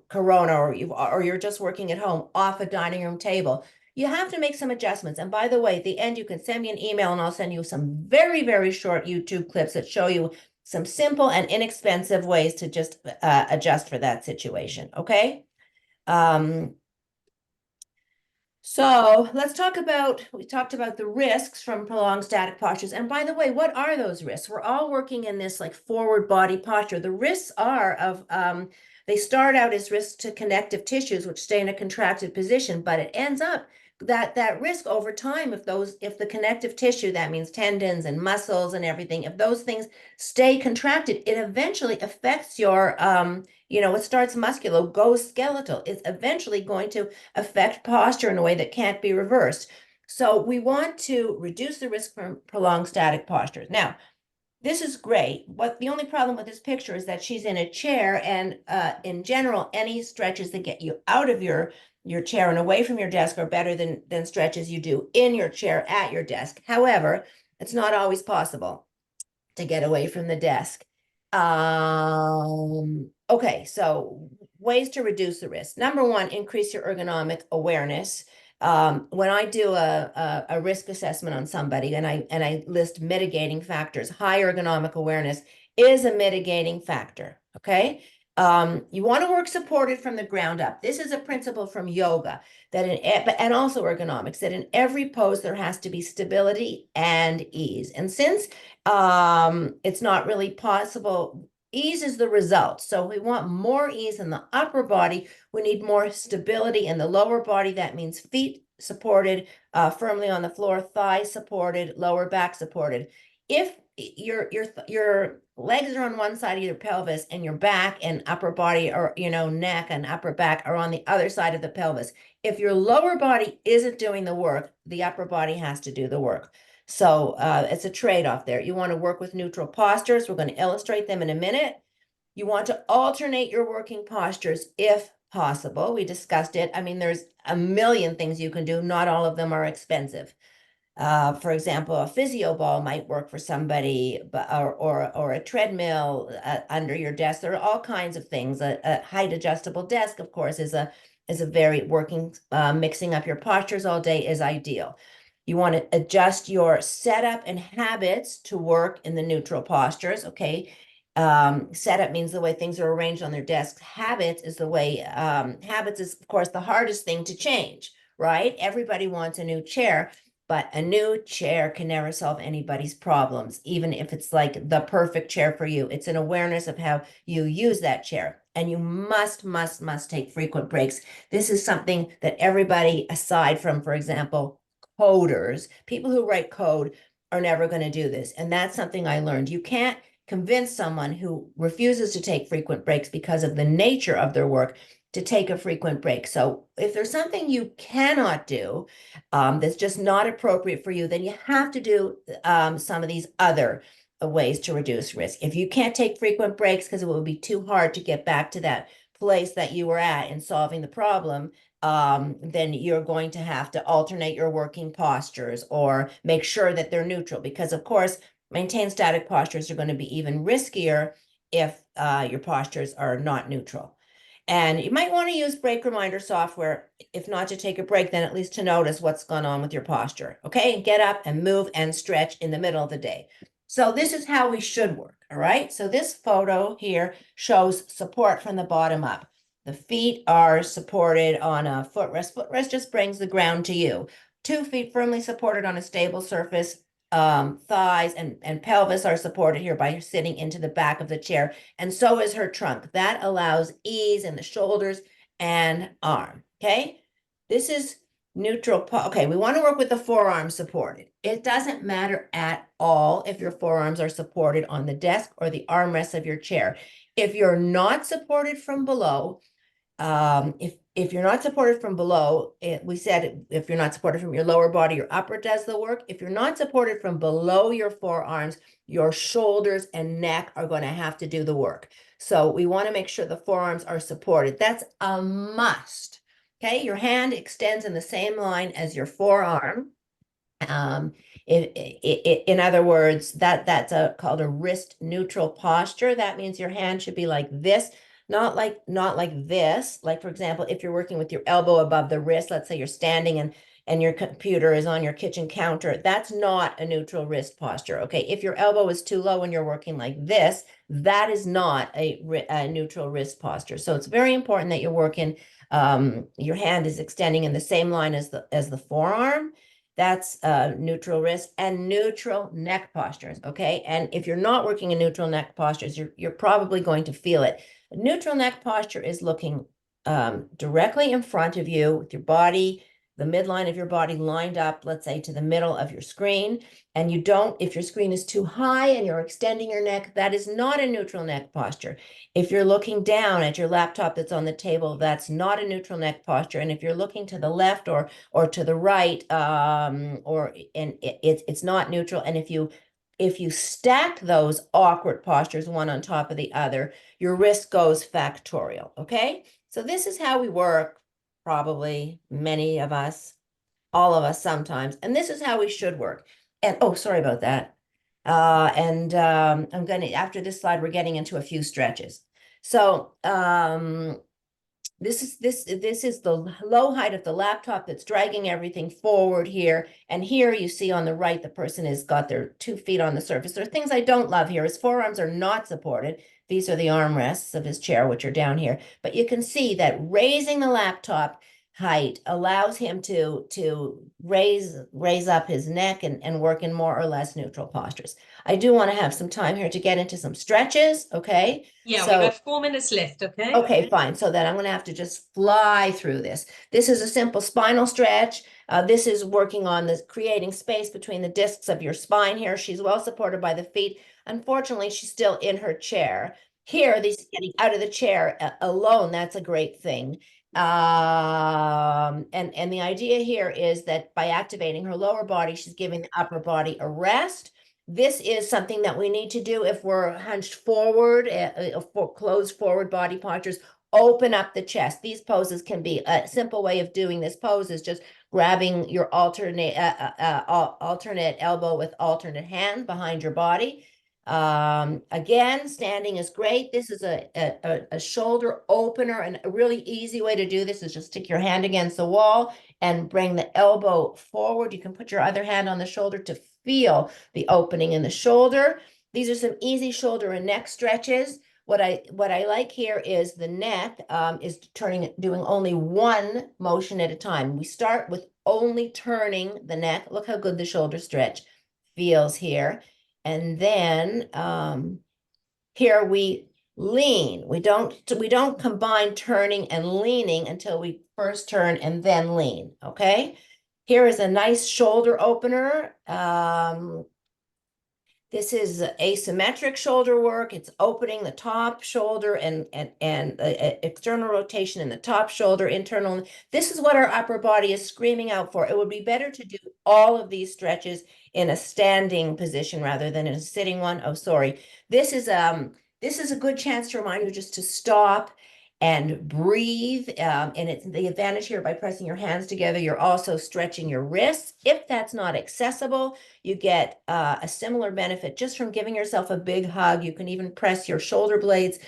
Corona, or you're just working at home off a dining room table, you have to make some adjustments. And by the way, at the end, you can send me an email and I'll send you some very, very short YouTube clips that show you some simple and inexpensive ways to just adjust for that situation, okay? So let's talk about, we talked about the risks from prolonged static postures. And by the way, what are those risks? We're all working in this forward body posture. The risks are they start out as risks to connective tissues, which stay in a contracted position, but it ends up that risk over time, if the connective tissue, that means tendons and muscles and everything, if those things stay contracted, it eventually affects your, it starts muscular, goes skeletal. It's eventually going to affect posture in a way that can't be reversed. So we want to reduce the risk from prolonged static postures. Now, this is great, but the only problem with this picture is that she's in a chair, and in general, any stretches that get you out of your chair and away from your desk are better than stretches you do in your chair at your desk. However, it's not always possible to get away from the desk. Okay, so ways to reduce the risk. Number one, increase your ergonomic awareness. When I do a risk assessment on somebody and I list mitigating factors, high ergonomic awareness is a mitigating factor, okay? You want to work supported from the ground up. This is a principle from yoga and also ergonomics, that in every pose there has to be stability and ease. And since it's not really possible Ease is the result. So we want more ease in the upper body. We need more stability in the lower body. That means feet supported firmly on the floor, thighs supported, lower back supported. If your legs are on one side of your pelvis and your back and upper body, or neck and upper back are on the other side of the pelvis, if your lower body isn't doing the work, the upper body has to do the work. So it's a trade-off there. You want to work with neutral postures. We're going to illustrate them in a minute. You want to alternate your working postures if possible. We discussed it. I mean, there's a million things you can do. Not all of them are expensive. For example, a physio ball might work for somebody, or a treadmill under your desk. There are all kinds of things. A height adjustable desk, of course, is a very working. Mixing up your postures all day is ideal. You want to adjust your setup and habits to work in the neutral postures. Okay. Setup means the way things are arranged on their desks. Habits is of course the hardest thing to change, right? Everybody wants a new chair, but a new chair can never solve anybody's problems, even if it's like the perfect chair for you. It's an awareness of how you use that chair. And you must take frequent breaks. This is something that everybody, aside from, for example, coders, people who write code, are never going to do this. And that's something I learned. You can't convince someone who refuses to take frequent breaks because of the nature of their work to take a frequent break. So if there's something you cannot do that's just not appropriate for you, then you have to do some of these other ways to reduce risk. If you can't take frequent breaks because it will be too hard to get back to that place that you were at in solving the problem, then you're going to have to alternate your working postures or make sure that they're neutral, because of course, maintained static postures are going to be even riskier if your postures are not neutral. And you might want to use break reminder software, if not to take a break, then at least to notice what's going on with your posture. Okay, and get up and move and stretch in the middle of the day. So this is how we should work. All right, so this photo here shows support from the bottom up. The feet are supported on a footrest. Footrest just brings the ground to you. 2 feet firmly supported on a stable surface. Thighs and pelvis are supported here by sitting into the back of the chair, and so is her trunk. That allows ease in the shoulders and arm. Okay, this is neutral. Okay, we want to work with the forearms supported. It doesn't matter at all if your forearms are supported on the desk or the armrests of your chair. If you're not supported from below, if you're not supported from below, we said if you're not supported from your lower body, your upper does the work. If you're not supported from below your forearms, your shoulders and neck are going to have to do the work. So we want to make sure the forearms are supported. That's a must. Okay, your hand extends in the same line as your forearm. In other words, that's called a wrist neutral posture. That means your hand should be like this. Not like this. Like, for example, if you're working with your elbow above the wrist, let's say you're standing and your computer is on your kitchen counter, that's not a neutral wrist posture. Okay, if your elbow is too low and you're working like this, that is not a neutral wrist posture. So it's very important that you're working, your hand is extending in the same line as the forearm. That's neutral wrist and neutral neck postures. Okay, and if you're not working in neutral neck postures, you're probably going to feel it. A neutral neck posture is looking directly in front of you with your body, the midline of your body lined up, let's say, to the middle of your screen. And you don't, if your screen is too high and you're extending your neck, that is not a neutral neck posture. If you're looking down at your laptop that's on the table, that's not a neutral neck posture. And if you're looking to the left or to the right, it's not neutral. And if you stack those awkward postures one on top of the other, your wrist goes factorial. Okay, so this is how we work. Probably many of us, all of us sometimes, and this is how we should work. And oh, sorry about that. I'm going to, after this slide, we're getting into a few stretches. So this is the low height of the laptop that's dragging everything forward here. And here you see on the right, the person has got their 2 feet on the surface. There are things I don't love here. His forearms are not supported. These are the armrests of his chair, which are down here. But you can see that raising the laptop height allows him to raise up his neck and work in more or less neutral postures. I do want to have some time here to get into some stretches, okay? Yeah, So we got 4 minutes left, okay? okay, fine. So then I'm going to have to just fly through this. This is a simple spinal stretch. This is working on the creating space between the discs of your spine here. She's well supported by the feet. Unfortunately, she's still in her chair. Here, this is getting out of the chair alone. That's a great thing. And the idea here is that by activating her lower body, she's giving the upper body a rest. This is something that we need to do if we're hunched forward, for closed forward body postures. Open up the chest. These poses can be a simple way of doing this pose is just grabbing your alternate elbow with alternate hand behind your body. Again, standing is great. This is a shoulder opener, and a really easy way to do this is just stick your hand against the wall and bring the elbow forward. You can put your other hand on the shoulder to feel the opening in the shoulder. These are some easy shoulder and neck stretches. What I like here is the neck is doing only one motion at a time. We start with only turning the neck. Look how good the shoulder stretch feels here. And then here we lean. We don't combine turning and leaning until we first turn and then lean, okay? Here is a nice shoulder opener. This is asymmetric shoulder work. It's opening the top shoulder and external rotation in the top shoulder, internal. This is what our upper body is screaming out for. It would be better to do all of these stretches in a standing position rather than in a sitting one. Oh, sorry. This is a good chance to remind you just to stop and breathe. And it's the advantage here by pressing your hands together. You're also stretching your wrists. If that's not accessible, you get a similar benefit just from giving yourself a big hug. You can even press your shoulder blades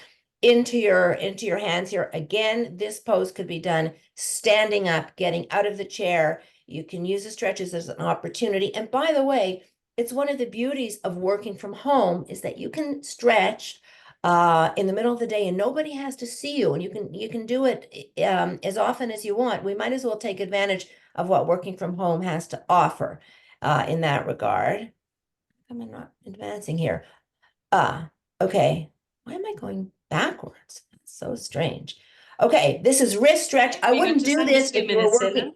into your hands here. Again, this pose could be done standing up, getting out of the chair. You can use the stretches as an opportunity. And by the way, it's one of the beauties of working from home is that you can stretch in the middle of the day and nobody has to see you, and you can do it as often as you want. We might as well take advantage of what working from home has to offer in that regard. I'm not advancing here. Okay. Why am I going backwards? That's so strange. Okay, this is wrist stretch. I wouldn't do this if you were working.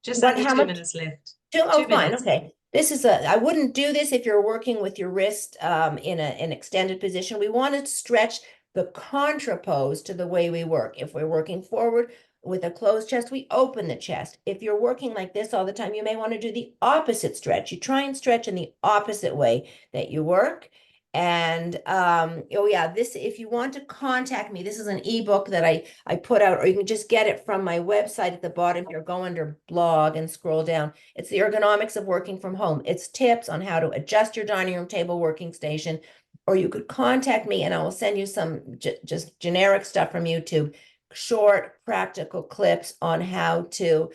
Just under 2 minutes left. Oh, fine. Okay. I wouldn't do this if you're working with your wrist in an extended position. We want to stretch the contrapose to the way we work. If we're working forward with a closed chest, we open the chest. If you're working like this all the time, you may want to do the opposite stretch. You try and stretch in the opposite way that you work. And oh yeah, this, if you want to contact me, this is an ebook that I put out, or you can just get it from my website at the bottom here. Go under blog and scroll down. It's the ergonomics of working from home. It's tips on how to adjust your dining room table working station, or you could contact me and I will send you some just generic stuff from YouTube, short practical clips on how to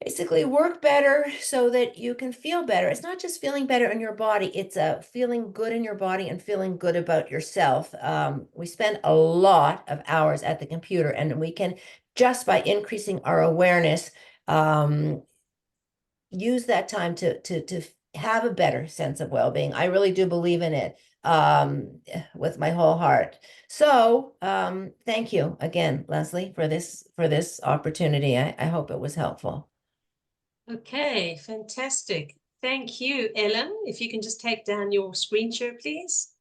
basically work better so that you can feel better. It's not just feeling better in your body, it's feeling good in your body and feeling good about yourself. We spend a lot of hours at the computer, and we can, just by increasing our awareness, use that time to have a better sense of well-being. I really do believe in it with my whole heart. So thank you again, Leslie, for this opportunity. I hope it was helpful. Okay, fantastic. Thank you, Ellen. If you can just take down your screen share, please.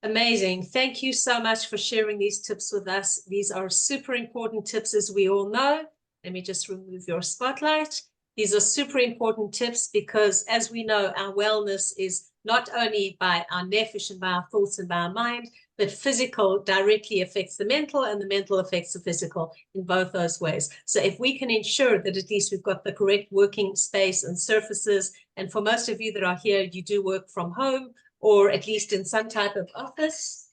Amazing. Thank you so much for sharing these tips with us. These are super important tips, as we all know. Let me just remove your spotlight. These are super important tips because, as we know, our wellness is not only by our nefesh and by our thoughts and by our mind, but physical directly affects the mental, and the mental affects the physical in both those ways. So if we can ensure that at least we've got the correct working space and surfaces, and for most of you that are here, you do work from home or at least in some type of office.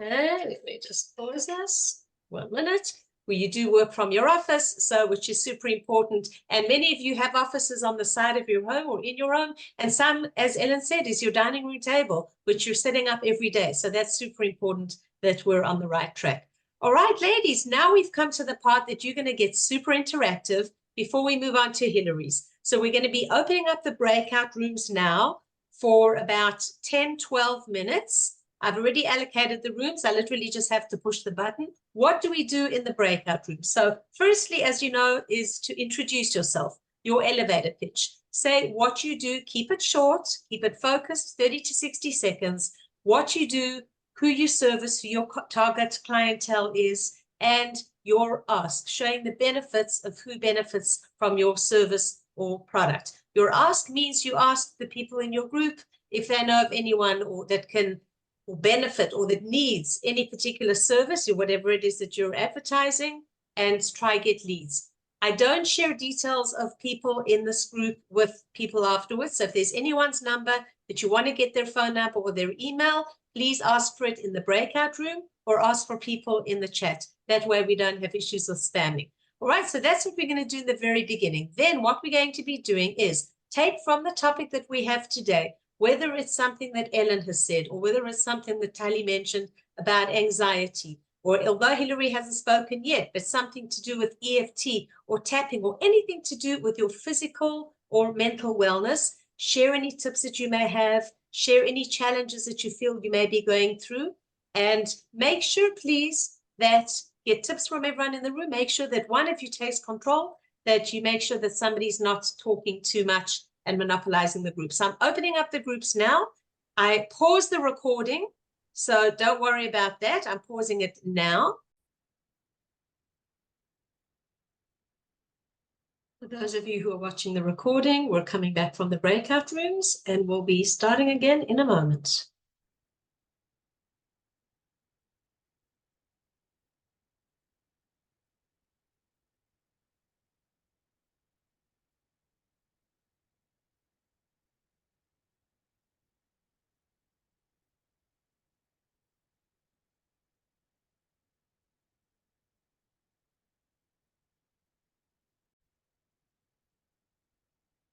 Okay, let me just pause this 1 minute. Where you do work from your office, so which is super important. And many of you have offices on the side of your home or in your home, and some, as Ellen said, is your dining room table, which you're setting up every day. So that's super important that we're on the right track. All right, ladies, now we've come to the part that you're going to get super interactive before we move on to Hillary's. So we're going to be opening up the breakout rooms now for about 10, 12 minutes. I've already allocated the rooms. I literally just have to push the button. What do we do in the breakout room? So firstly, as you know, is to introduce yourself, your elevator pitch. Say what you do, keep it short, keep it focused, 30 to 60 seconds. What you do, who you service, who your target clientele is, and your ask, showing the benefits of who benefits from your service or product. Your ask means you ask the people in your group if they know of anyone or that can or benefit or that needs any particular service or whatever it is that you're advertising, and try get leads. I don't share details of people in this group with people afterwards. So if there's anyone's number that you want to get their phone number or their email, please ask for it in the breakout room or ask for people in the chat. That way we don't have issues with spamming. All right, so that's what we're going to do in the very beginning. Then what we're going to be doing is take from the topic that we have today, whether it's something that Ellen has said or whether it's something that Tali mentioned about anxiety, or although Hillary hasn't spoken yet, but something to do with EFT or tapping or anything to do with your physical or mental wellness. Share any tips that you may have, share any challenges that you feel you may be going through, and make sure, please, that get tips from everyone in the room. Make sure that one of you takes control, that you make sure that somebody's not talking too much and monopolizing the group. So I'm opening up the groups now. I pause the recording, so don't worry about that. I'm pausing it now. For those of you who are watching the recording, we're coming back from the breakout rooms and we'll be starting again in a moment.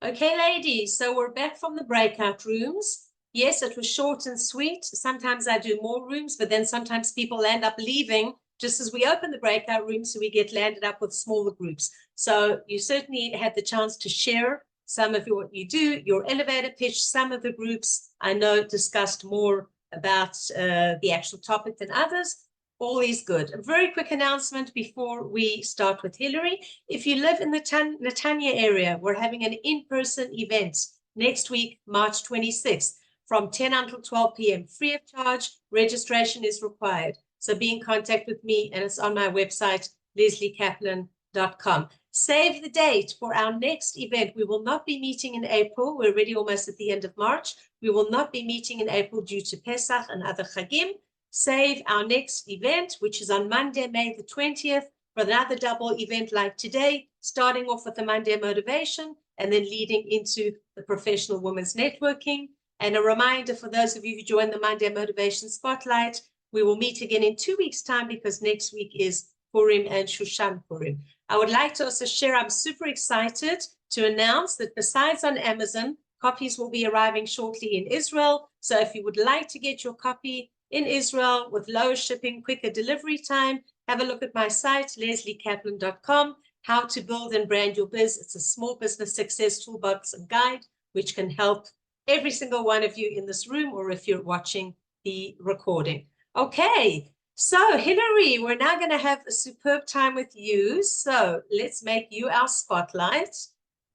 Okay, ladies, so we're back from the breakout rooms. Yes, it was short and sweet. Sometimes I do more rooms, but then sometimes people end up leaving just as we open the breakout rooms, so we get landed up with smaller groups. So you certainly had the chance to share some of what you do, your elevator pitch. Some of the groups I know discussed more about the actual topic than others. All is good. A very quick announcement before we start with Hillary. If you live in the Netanya area, we're having an in-person event next week, March 26th, from 10 until 12 p.m. free of charge. Registration is required. So be in contact with me, and it's on my website, lesliekaplan.com. Save the date for our next event. We will not be meeting in April. We're already almost at the end of March. We will not be meeting in April due to Pesach and other Chagim. Save our next event, which is on Monday, May the 20th, for another double event like today, starting off with the Monday motivation and then leading into the professional women's networking. And a reminder for those of you who join the Monday motivation spotlight, we will meet again in 2 weeks' time because next week is Purim and Shushan Purim. I would like to also share, I'm super excited to announce that besides on Amazon, copies will be arriving shortly in Israel. So if you would like to get your copy in Israel with lower shipping, quicker delivery time, have a look at my site, lesliekaplan.com, how to build and brand your biz. It's a small business success toolbox and guide, which can help every single one of you in this room, or if you're watching the recording. Okay, so Hillary, we're now going to have a superb time with you. So let's make you our spotlight.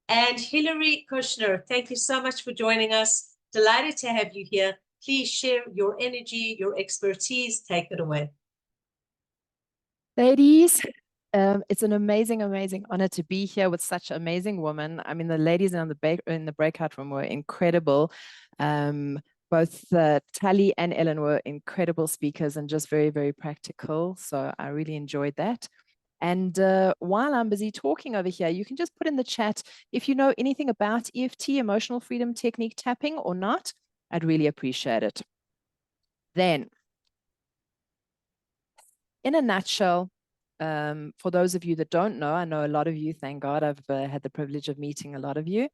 And Hillary Kushner, thank you so much for joining us. Delighted to have you here. Please share your energy, your expertise. Take it away. Ladies, it's an amazing honor to be here with such amazing women. I mean, the ladies in the breakout room were incredible. Both Tali and Ellen were incredible speakers and just very, very practical. So I really enjoyed that. And while I'm busy talking over here, you can just put in the chat if you know anything about EFT, emotional freedom technique tapping, or not. I'd really appreciate it. Then, in a nutshell, for those of you that don't know, I know a lot of you, thank God, I've had the privilege of meeting a lot of you.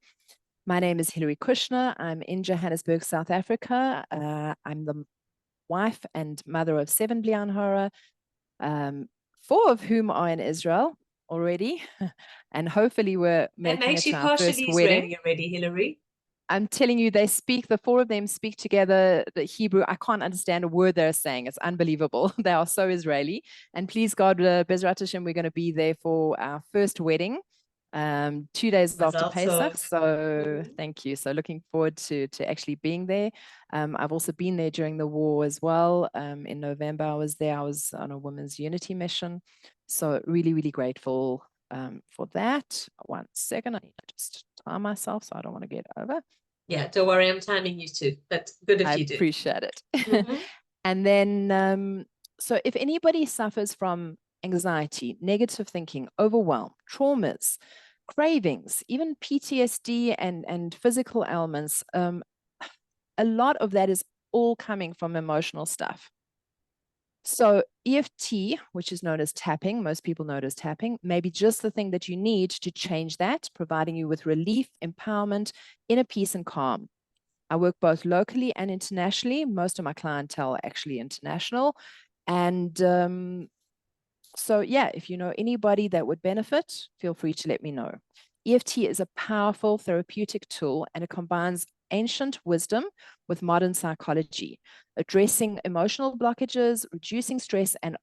My name is Hillary Kushner. I'm in Johannesburg, South Africa. I'm the wife and mother of 7 Blian Hora, 4 of whom are in Israel already, and hopefully we're And making makes it you to our first partially wedding. Israeli already, Hillary. I'm telling you, the 4 of them speak together the Hebrew. I can't understand a word they're saying. It's unbelievable. They are so Israeli. And please God, Bezrat Hashem, we're going to be there for our first wedding, 2 days after Mazal Pesach. tov. So thank you. So looking forward to actually being there. I've also been there during the war as well. In November, I was there. I was on a women's unity mission. So really, really grateful for that. 1 second. I need to just time myself so I don't want to get over. Yeah, don't worry, I'm timing you too, but good if I you do. appreciate it. Mhm. And then, so if anybody suffers from anxiety, negative thinking, overwhelm, traumas, cravings, even PTSD and physical ailments, a lot of that is all coming from emotional stuff. So EFT, which is known as tapping, most people know it as tapping, may be just the thing that you need to change that, providing you with relief, empowerment, inner peace, and calm. I work both locally and internationally. Most of my clientele are actually international. And so, yeah, if you know anybody that would benefit, feel free to let me know. EFT is a powerful therapeutic tool, and it combines ancient wisdom with modern psychology, addressing emotional blockages, reducing stress, and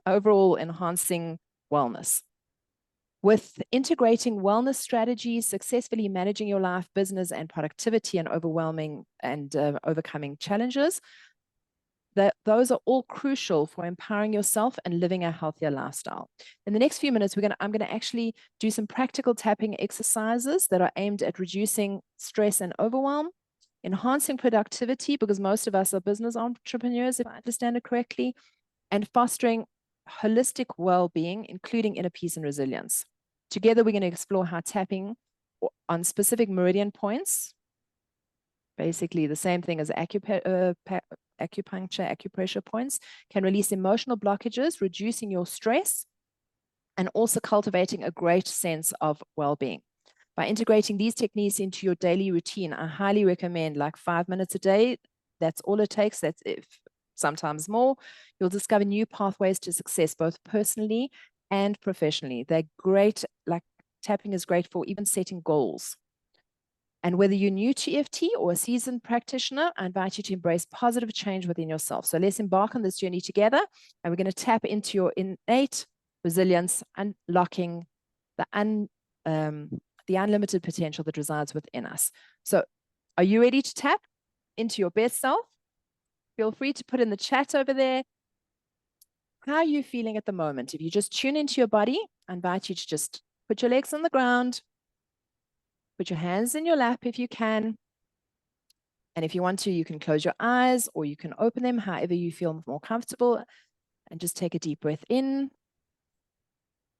overall enhancing wellness. With integrating wellness strategies, successfully managing your life, business, and productivity, and overcoming challenges, those are all crucial for empowering yourself and living a healthier lifestyle. In the next few minutes, I'm going to actually do some practical tapping exercises that are aimed at reducing stress and overwhelm, enhancing productivity, because most of us are business entrepreneurs, if I understand it correctly, and fostering holistic well-being, including inner peace and resilience. Together, we're going to explore how tapping on specific meridian points, basically the same thing as acupuncture, acupressure points, can release emotional blockages, reducing your stress, and also cultivating a great sense of well-being. By integrating these techniques into your daily routine, I highly recommend like 5 minutes a day. That's all it takes. That's if sometimes more. You'll discover new pathways to success, both personally and professionally. They're great. Like tapping is great for even setting goals. And whether you're new to EFT or a seasoned practitioner, I invite you to embrace positive change within yourself. So let's embark on this journey together, and we're going to tap into your innate resilience, unlocking the unlimited potential that resides within us. So are you ready to tap into your best self? Feel free to put in the chat over there. How are you feeling at the moment? If you just tune into your body, I invite you to just put your legs on the ground, put your hands in your lap if you can. And if you want to, you can close your eyes or you can open them, however you feel more comfortable. And just take a deep breath in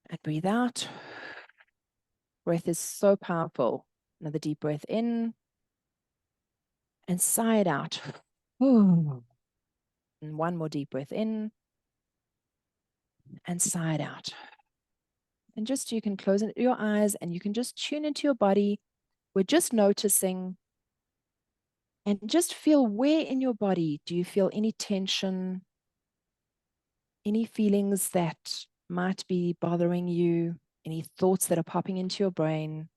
and breathe out. Breath is so powerful. Another deep breath in and sigh it out. And one more deep breath in and sigh it out. And just you can close your eyes and you can just tune into your body. We're just noticing and just feel where in your body do you feel any tension, any feelings that might be bothering you, any thoughts that are popping into your brain.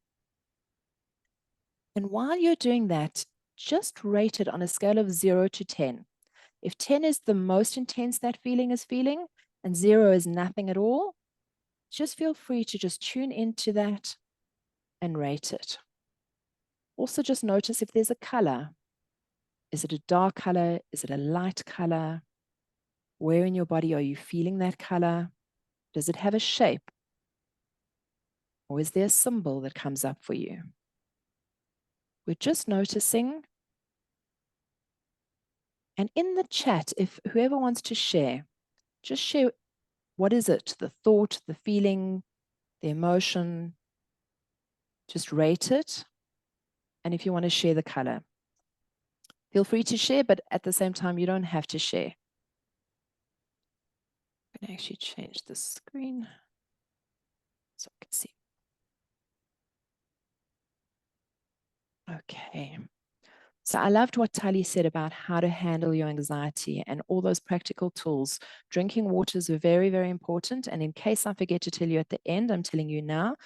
And while you're doing that, just rate it on a scale of 0 to 10. If 10 is the most intense that feeling is feeling and 0 is nothing at all, just feel free to just tune into that and rate it. Also just notice if there's a color. Is it a dark color? Is it a light color? Where in your body are you feeling that color? Does it have a shape? Or is there a symbol that comes up for you? We're just noticing. And in the chat, if whoever wants to share, just share what is it, the thought, the feeling, the emotion. Just rate it. And if you want to share the color, feel free to share, but at the same time, you don't have to share. I'm going to actually change the screen so I can see. Okay. So I loved what Tali said about how to handle your anxiety and all those practical tools. Drinking water is very, very important. And in case I forget to tell you at the end, I'm telling you now,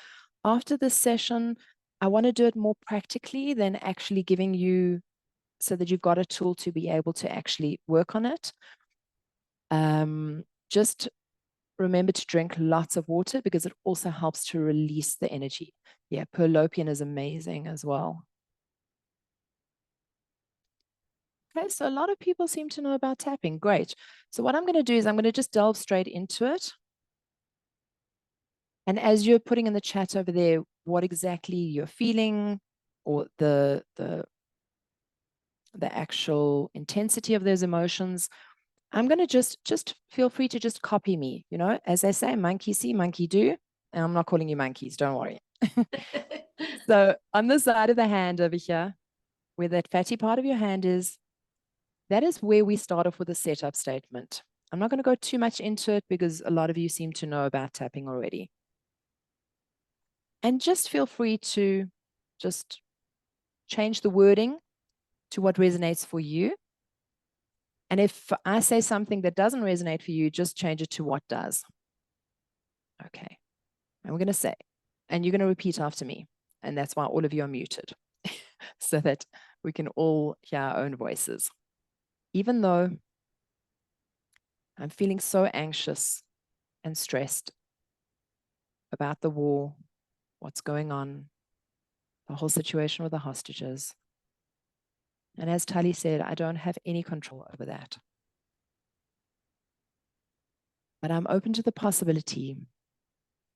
after this session, I want to do it more practically than actually giving you so that you've got a tool to be able to actually work on it. Just remember to drink lots of water because it also helps to release the energy. Yeah, Perlopian is amazing as well. Okay, so a lot of people seem to know about tapping. Great. So what I'm going to do is I'm going to just delve straight into it. And as you're putting in the chat over there, what exactly you're feeling or the actual intensity of those emotions, I'm going to just feel free to just copy me. You know, as they say, monkey see, monkey do. And I'm not calling you monkeys, don't worry. So on the side of the hand over here, where that fatty part of your hand is, that is where we start off with a setup statement. I'm not going to go too much into it because a lot of you seem to know about tapping already. And just feel free to just change the wording to what resonates for you. And if I say something that doesn't resonate for you, just change it to what does. Okay. And we're going to say, and you're going to repeat after me. And that's why all of you are muted, so that we can all hear our own voices. Even though I'm feeling so anxious and stressed about the war, what's going on, the whole situation with the hostages. And as Tali said, I don't have any control over that. But I'm open to the possibility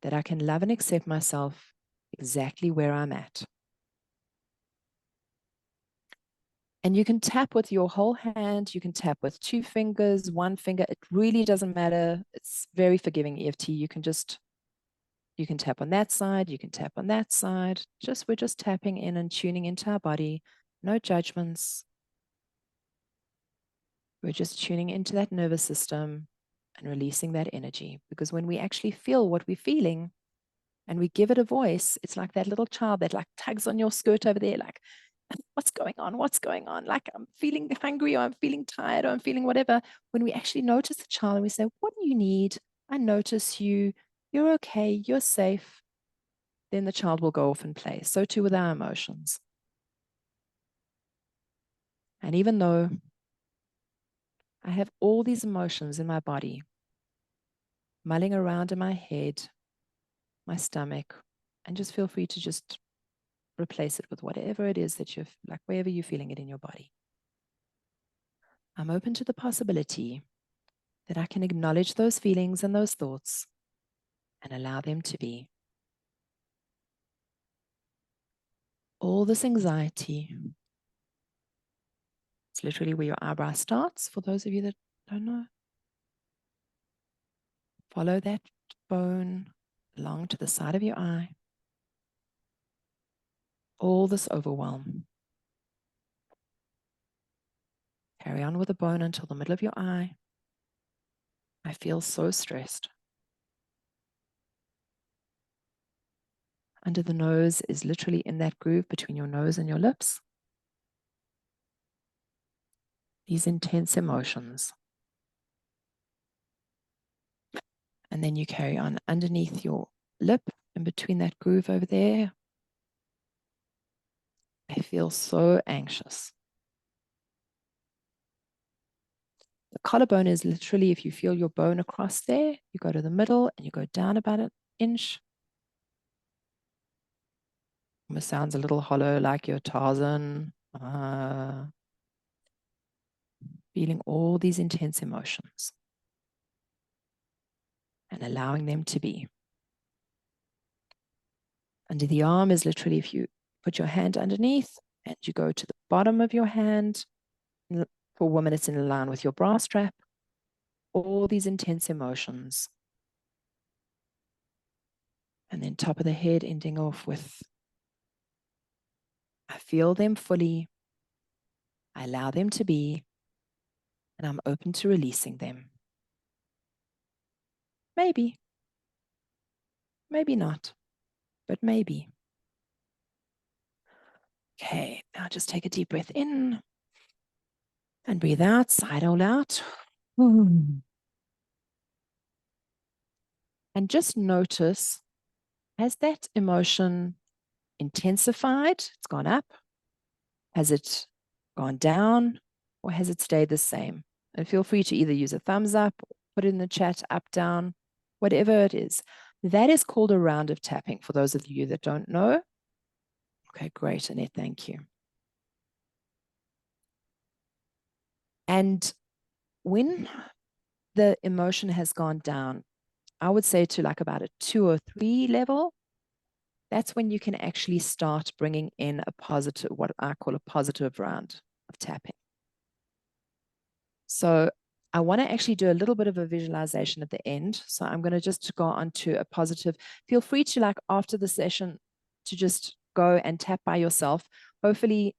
that I can love and accept myself exactly where I'm at. And you can tap with your whole hand. You can tap with 2 fingers, 1 finger. It really doesn't matter. It's very forgiving EFT. You can tap on that side. You can tap on that side. We're just tapping in and tuning into our body. No judgments. We're just tuning into that nervous system and releasing that energy. Because when we actually feel what we're feeling and we give it a voice, it's like that little child that like tugs on your skirt over there, like, what's going on? What's going on? Like, I'm feeling hungry, or I'm feeling tired, or I'm feeling whatever. When we actually notice the child and we say, what do you need? I notice you. You're okay. You're safe. Then the child will go off and play. So too with our emotions. And even though I have all these emotions in my body, mulling around in my head, my stomach, and just feel free to just replace it with whatever it is that you're like, wherever you're feeling it in your body. I'm open to the possibility that I can acknowledge those feelings and those thoughts and allow them to be. All this anxiety, it's literally where your eyebrow starts, for those of you that don't know. Follow that bone along to the side of your eye. All this overwhelm. Carry on with the bone until the middle of your eye. I feel so stressed. Under the nose is literally in that groove between your nose and your lips. These intense emotions. And then you carry on underneath your lip, in between that groove over there. I feel so anxious. The collarbone is literally, if you feel your bone across there, you go to the middle and you go down about an inch. It sounds a little hollow, like you're Tarzan. Feeling all these intense emotions and allowing them to be. Under the arm is literally, if you put your hand underneath and you go to the bottom of your hand, for women it's in line with your bra strap, all these intense emotions. And then top of the head ending off with, I feel them fully, I allow them to be, and I'm open to releasing them. Maybe. Maybe not, but maybe. Okay, now just take a deep breath in and breathe out, side all out. And just notice, has that emotion intensified? It's gone up? Has it gone down? Or has it stayed the same? And feel free to either use a thumbs up, put it in the chat, up, down, whatever it is. That is called a round of tapping for those of you that don't know. Okay, great, Annette, thank you. And when the emotion has gone down, I would say to like about a 2 or 3 level, that's when you can actually start bringing in a positive, what I call a positive round of tapping. So I want to actually do a little bit of a visualization at the end. So I'm going to just go on to a positive. Feel free to, like, after the session, to just go and tap by yourself. Hopefully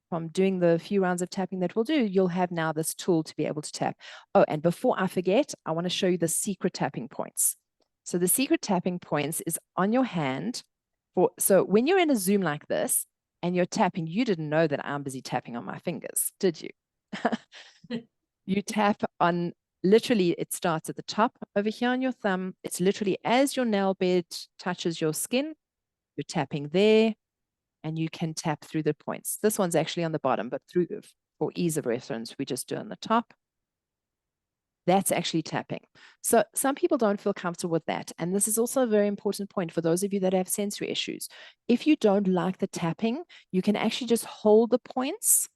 from doing the few rounds of tapping that we'll do, you'll have now this tool to be able to tap. Oh, and before I forget, I want to show you the secret tapping points. So the secret tapping points is on your hand. So when you're in a Zoom like this and you're tapping, you didn't know that I'm busy tapping on my fingers, did you? You tap on, literally, it starts at the top over here on your thumb. It's literally as your nail bed touches your skin, you're tapping there, and you can tap through the points. This one's actually on the bottom, but for ease of reference, we just do on the top. That's actually tapping. So some people don't feel comfortable with that. And this is also a very important point for those of you that have sensory issues. If you don't like the tapping, you can actually just hold the points.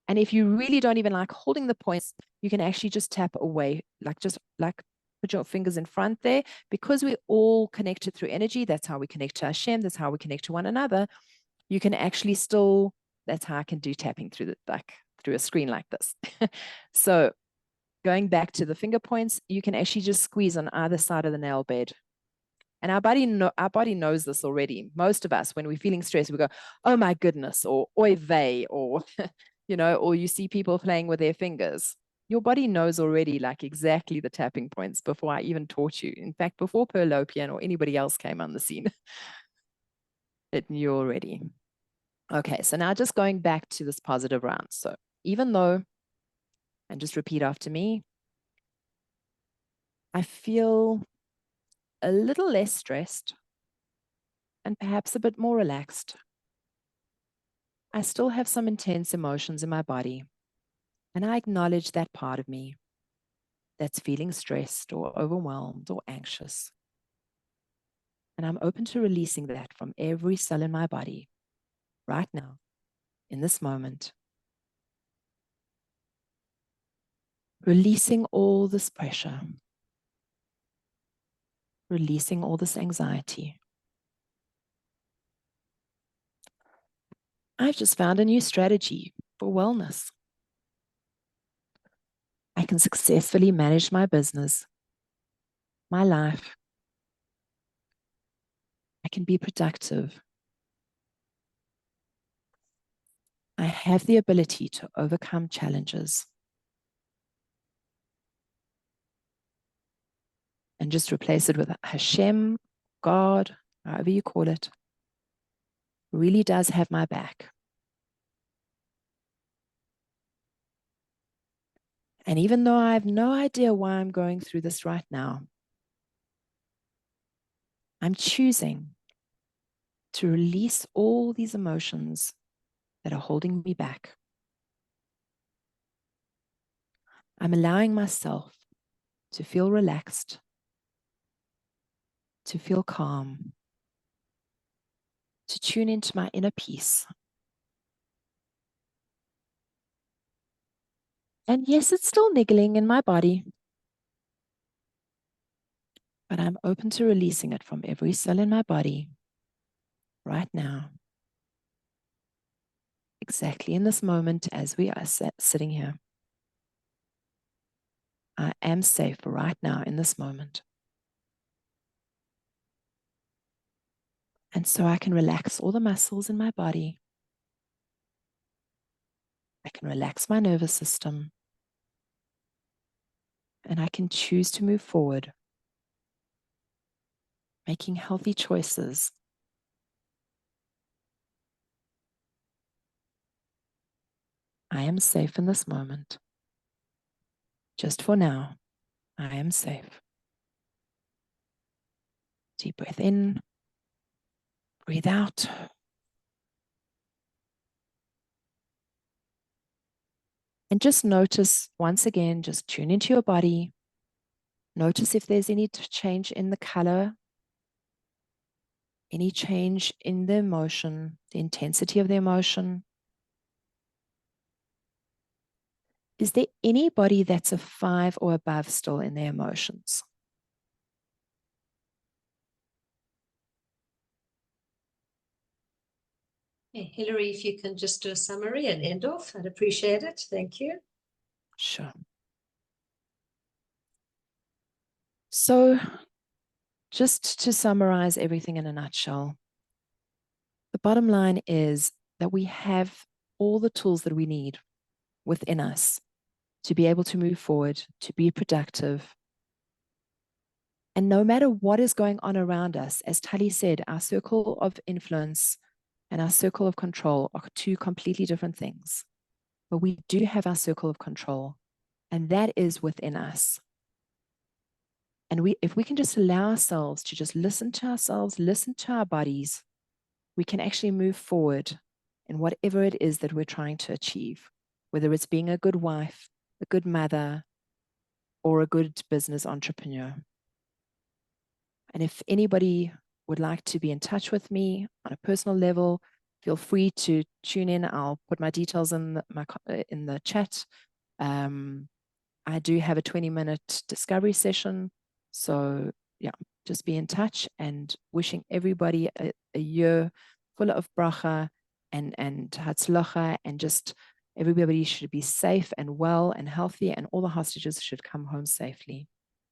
And if you really don't even like holding the points, you can actually just tap away, just put your fingers in front there. Because we're all connected through energy, that's how we connect to Hashem, that's how we connect to one another. You can actually still, that's how I can do tapping through through a screen like this. So going back to the finger points, you can actually just squeeze on either side of the nail bed. And our body knows this already. Most of us, when we're feeling stressed, we go, oh my goodness, or oy vey, or, or you see people playing with their fingers. Your body knows already, like, exactly the tapping points before I even taught you. In fact, before Perlopian or anybody else came on the scene, it knew already. Okay, so now just going back to this positive round. So even though, and just repeat after me, I feel a little less stressed and perhaps a bit more relaxed, I still have some intense emotions in my body, and I acknowledge that part of me that's feeling stressed or overwhelmed or anxious. And I'm open to releasing that from every cell in my body right now, in this moment. Releasing all this pressure, releasing all this anxiety. I've just found a new strategy for wellness. I can successfully manage my business, my life. I can be productive. I have the ability to overcome challenges. And just replace it with Hashem, God, however you call it, really does have my back. And even though I have no idea why I'm going through this right now, I'm choosing to release all these emotions that are holding me back. I'm allowing myself to feel relaxed, to feel calm, to tune into my inner peace. And yes, it's still niggling in my body, but I'm open to releasing it from every cell in my body right now. Exactly in this moment as we are sitting here. I am safe right now in this moment. And so I can relax all the muscles in my body. I can relax my nervous system. And I can choose to move forward, making healthy choices. I am safe in this moment. Just for now, I am safe. Deep breath in, breathe out. And just notice, once again, just tune into your body. Notice if there's any change in the color, any change in the emotion, the intensity of the emotion. Is there anybody that's a 5 or above still in their emotions? Okay, Hilary, if you can just do a summary and end off, I'd appreciate it. Thank you. Sure. So, just to summarize everything in a nutshell, the bottom line is that we have all the tools that we need within us to be able to move forward, to be productive. And no matter what is going on around us, as Tali said, our circle of influence and our circle of control are two completely different things. But we do have our circle of control, and that is within us. And if we can just allow ourselves to just listen to ourselves, listen to our bodies, we can actually move forward in whatever it is that we're trying to achieve, whether it's being a good wife, a good mother, or a good business entrepreneur. And if anybody would like to be in touch with me on a personal level, feel free to tune in. I'll put my details in the chat. I do have a 20-minute discovery session. So yeah, just be in touch, and wishing everybody a year full of bracha and hatzlacha, and just everybody should be safe and well and healthy, and all the hostages should come home safely.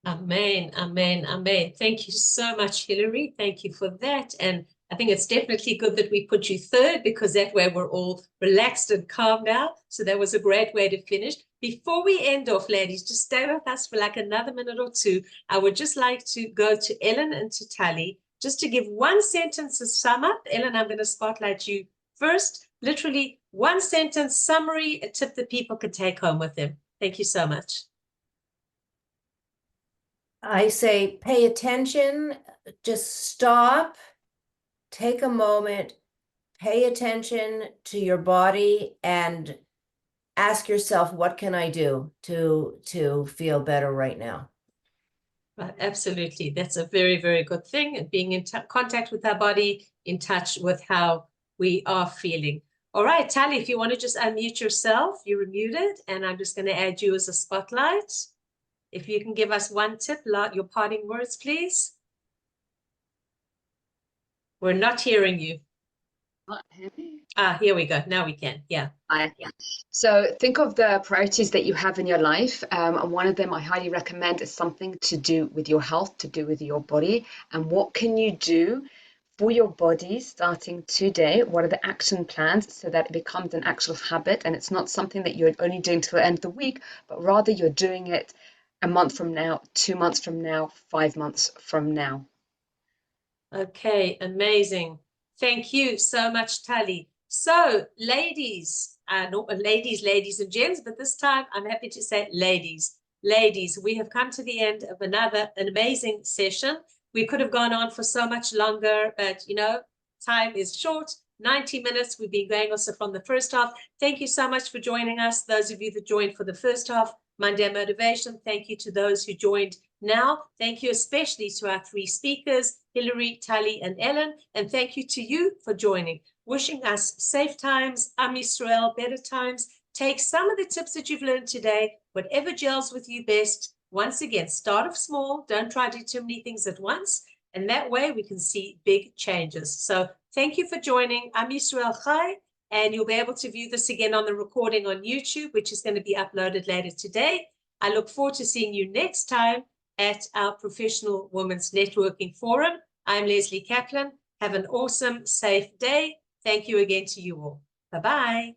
Amen, amen, amen. Thank you so much, Hilary. Thank you for that. And I think it's definitely good that we put you third, because that way we're all relaxed and calm now. So that was a great way to finish. Before we end off, ladies, just stay with us for like another minute or two. I would just like to go to Ellen and to Tali, just to give one sentence to sum up. Ellen, I'm going to spotlight you first. Literally one sentence summary, a tip that people can take home with them. Thank you so much. I say, pay attention, just stop, take a moment, pay attention to your body, and ask yourself, what can I do to feel better right now? Absolutely. That's a very, very good thing. And being in contact with our body, in touch with how we are feeling. All right, Tali, if you want to just unmute yourself, you're muted, and I'm just going to add you as a spotlight. If you can give us one tip, your parting words, please. We're not hearing you. Here we go. Now we can. Yeah. So think of the priorities that you have in your life. And one of them I highly recommend is something to do with your health, to do with your body. And what can you do for your body starting today? What are the action plans so that it becomes an actual habit, and it's not something that you're only doing till the end of the week, but rather you're doing it a month from now, 2 months from now, 5 months from now. Okay, amazing. Thank you so much, Tali. So, ladies, not ladies and gents, but this time I'm happy to say ladies. Ladies, we have come to the end of an amazing session. We could have gone on for so much longer, but you know, time is short. 90 minutes. We've been going also from the first half. Thank you so much for joining us. Those of you that joined for the first half, Monday Motivation. Thank you to those who joined now. Thank you especially to our three speakers, Hilary, Tali, and Ellen. And thank you to you for joining. Wishing us safe times, Am Yisrael, better times. Take some of the tips that you've learned today, whatever gels with you best. Once again, start off small. Don't try to do too many things at once. And that way we can see big changes. So thank you for joining. Am Yisrael Chai. And you'll be able to view this again on the recording on YouTube, which is going to be uploaded later today. I look forward to seeing you next time at our Professional Women's Networking Forum. I'm Leslie Kaplan. Have an awesome, safe day. Thank you again to you all. Bye-bye.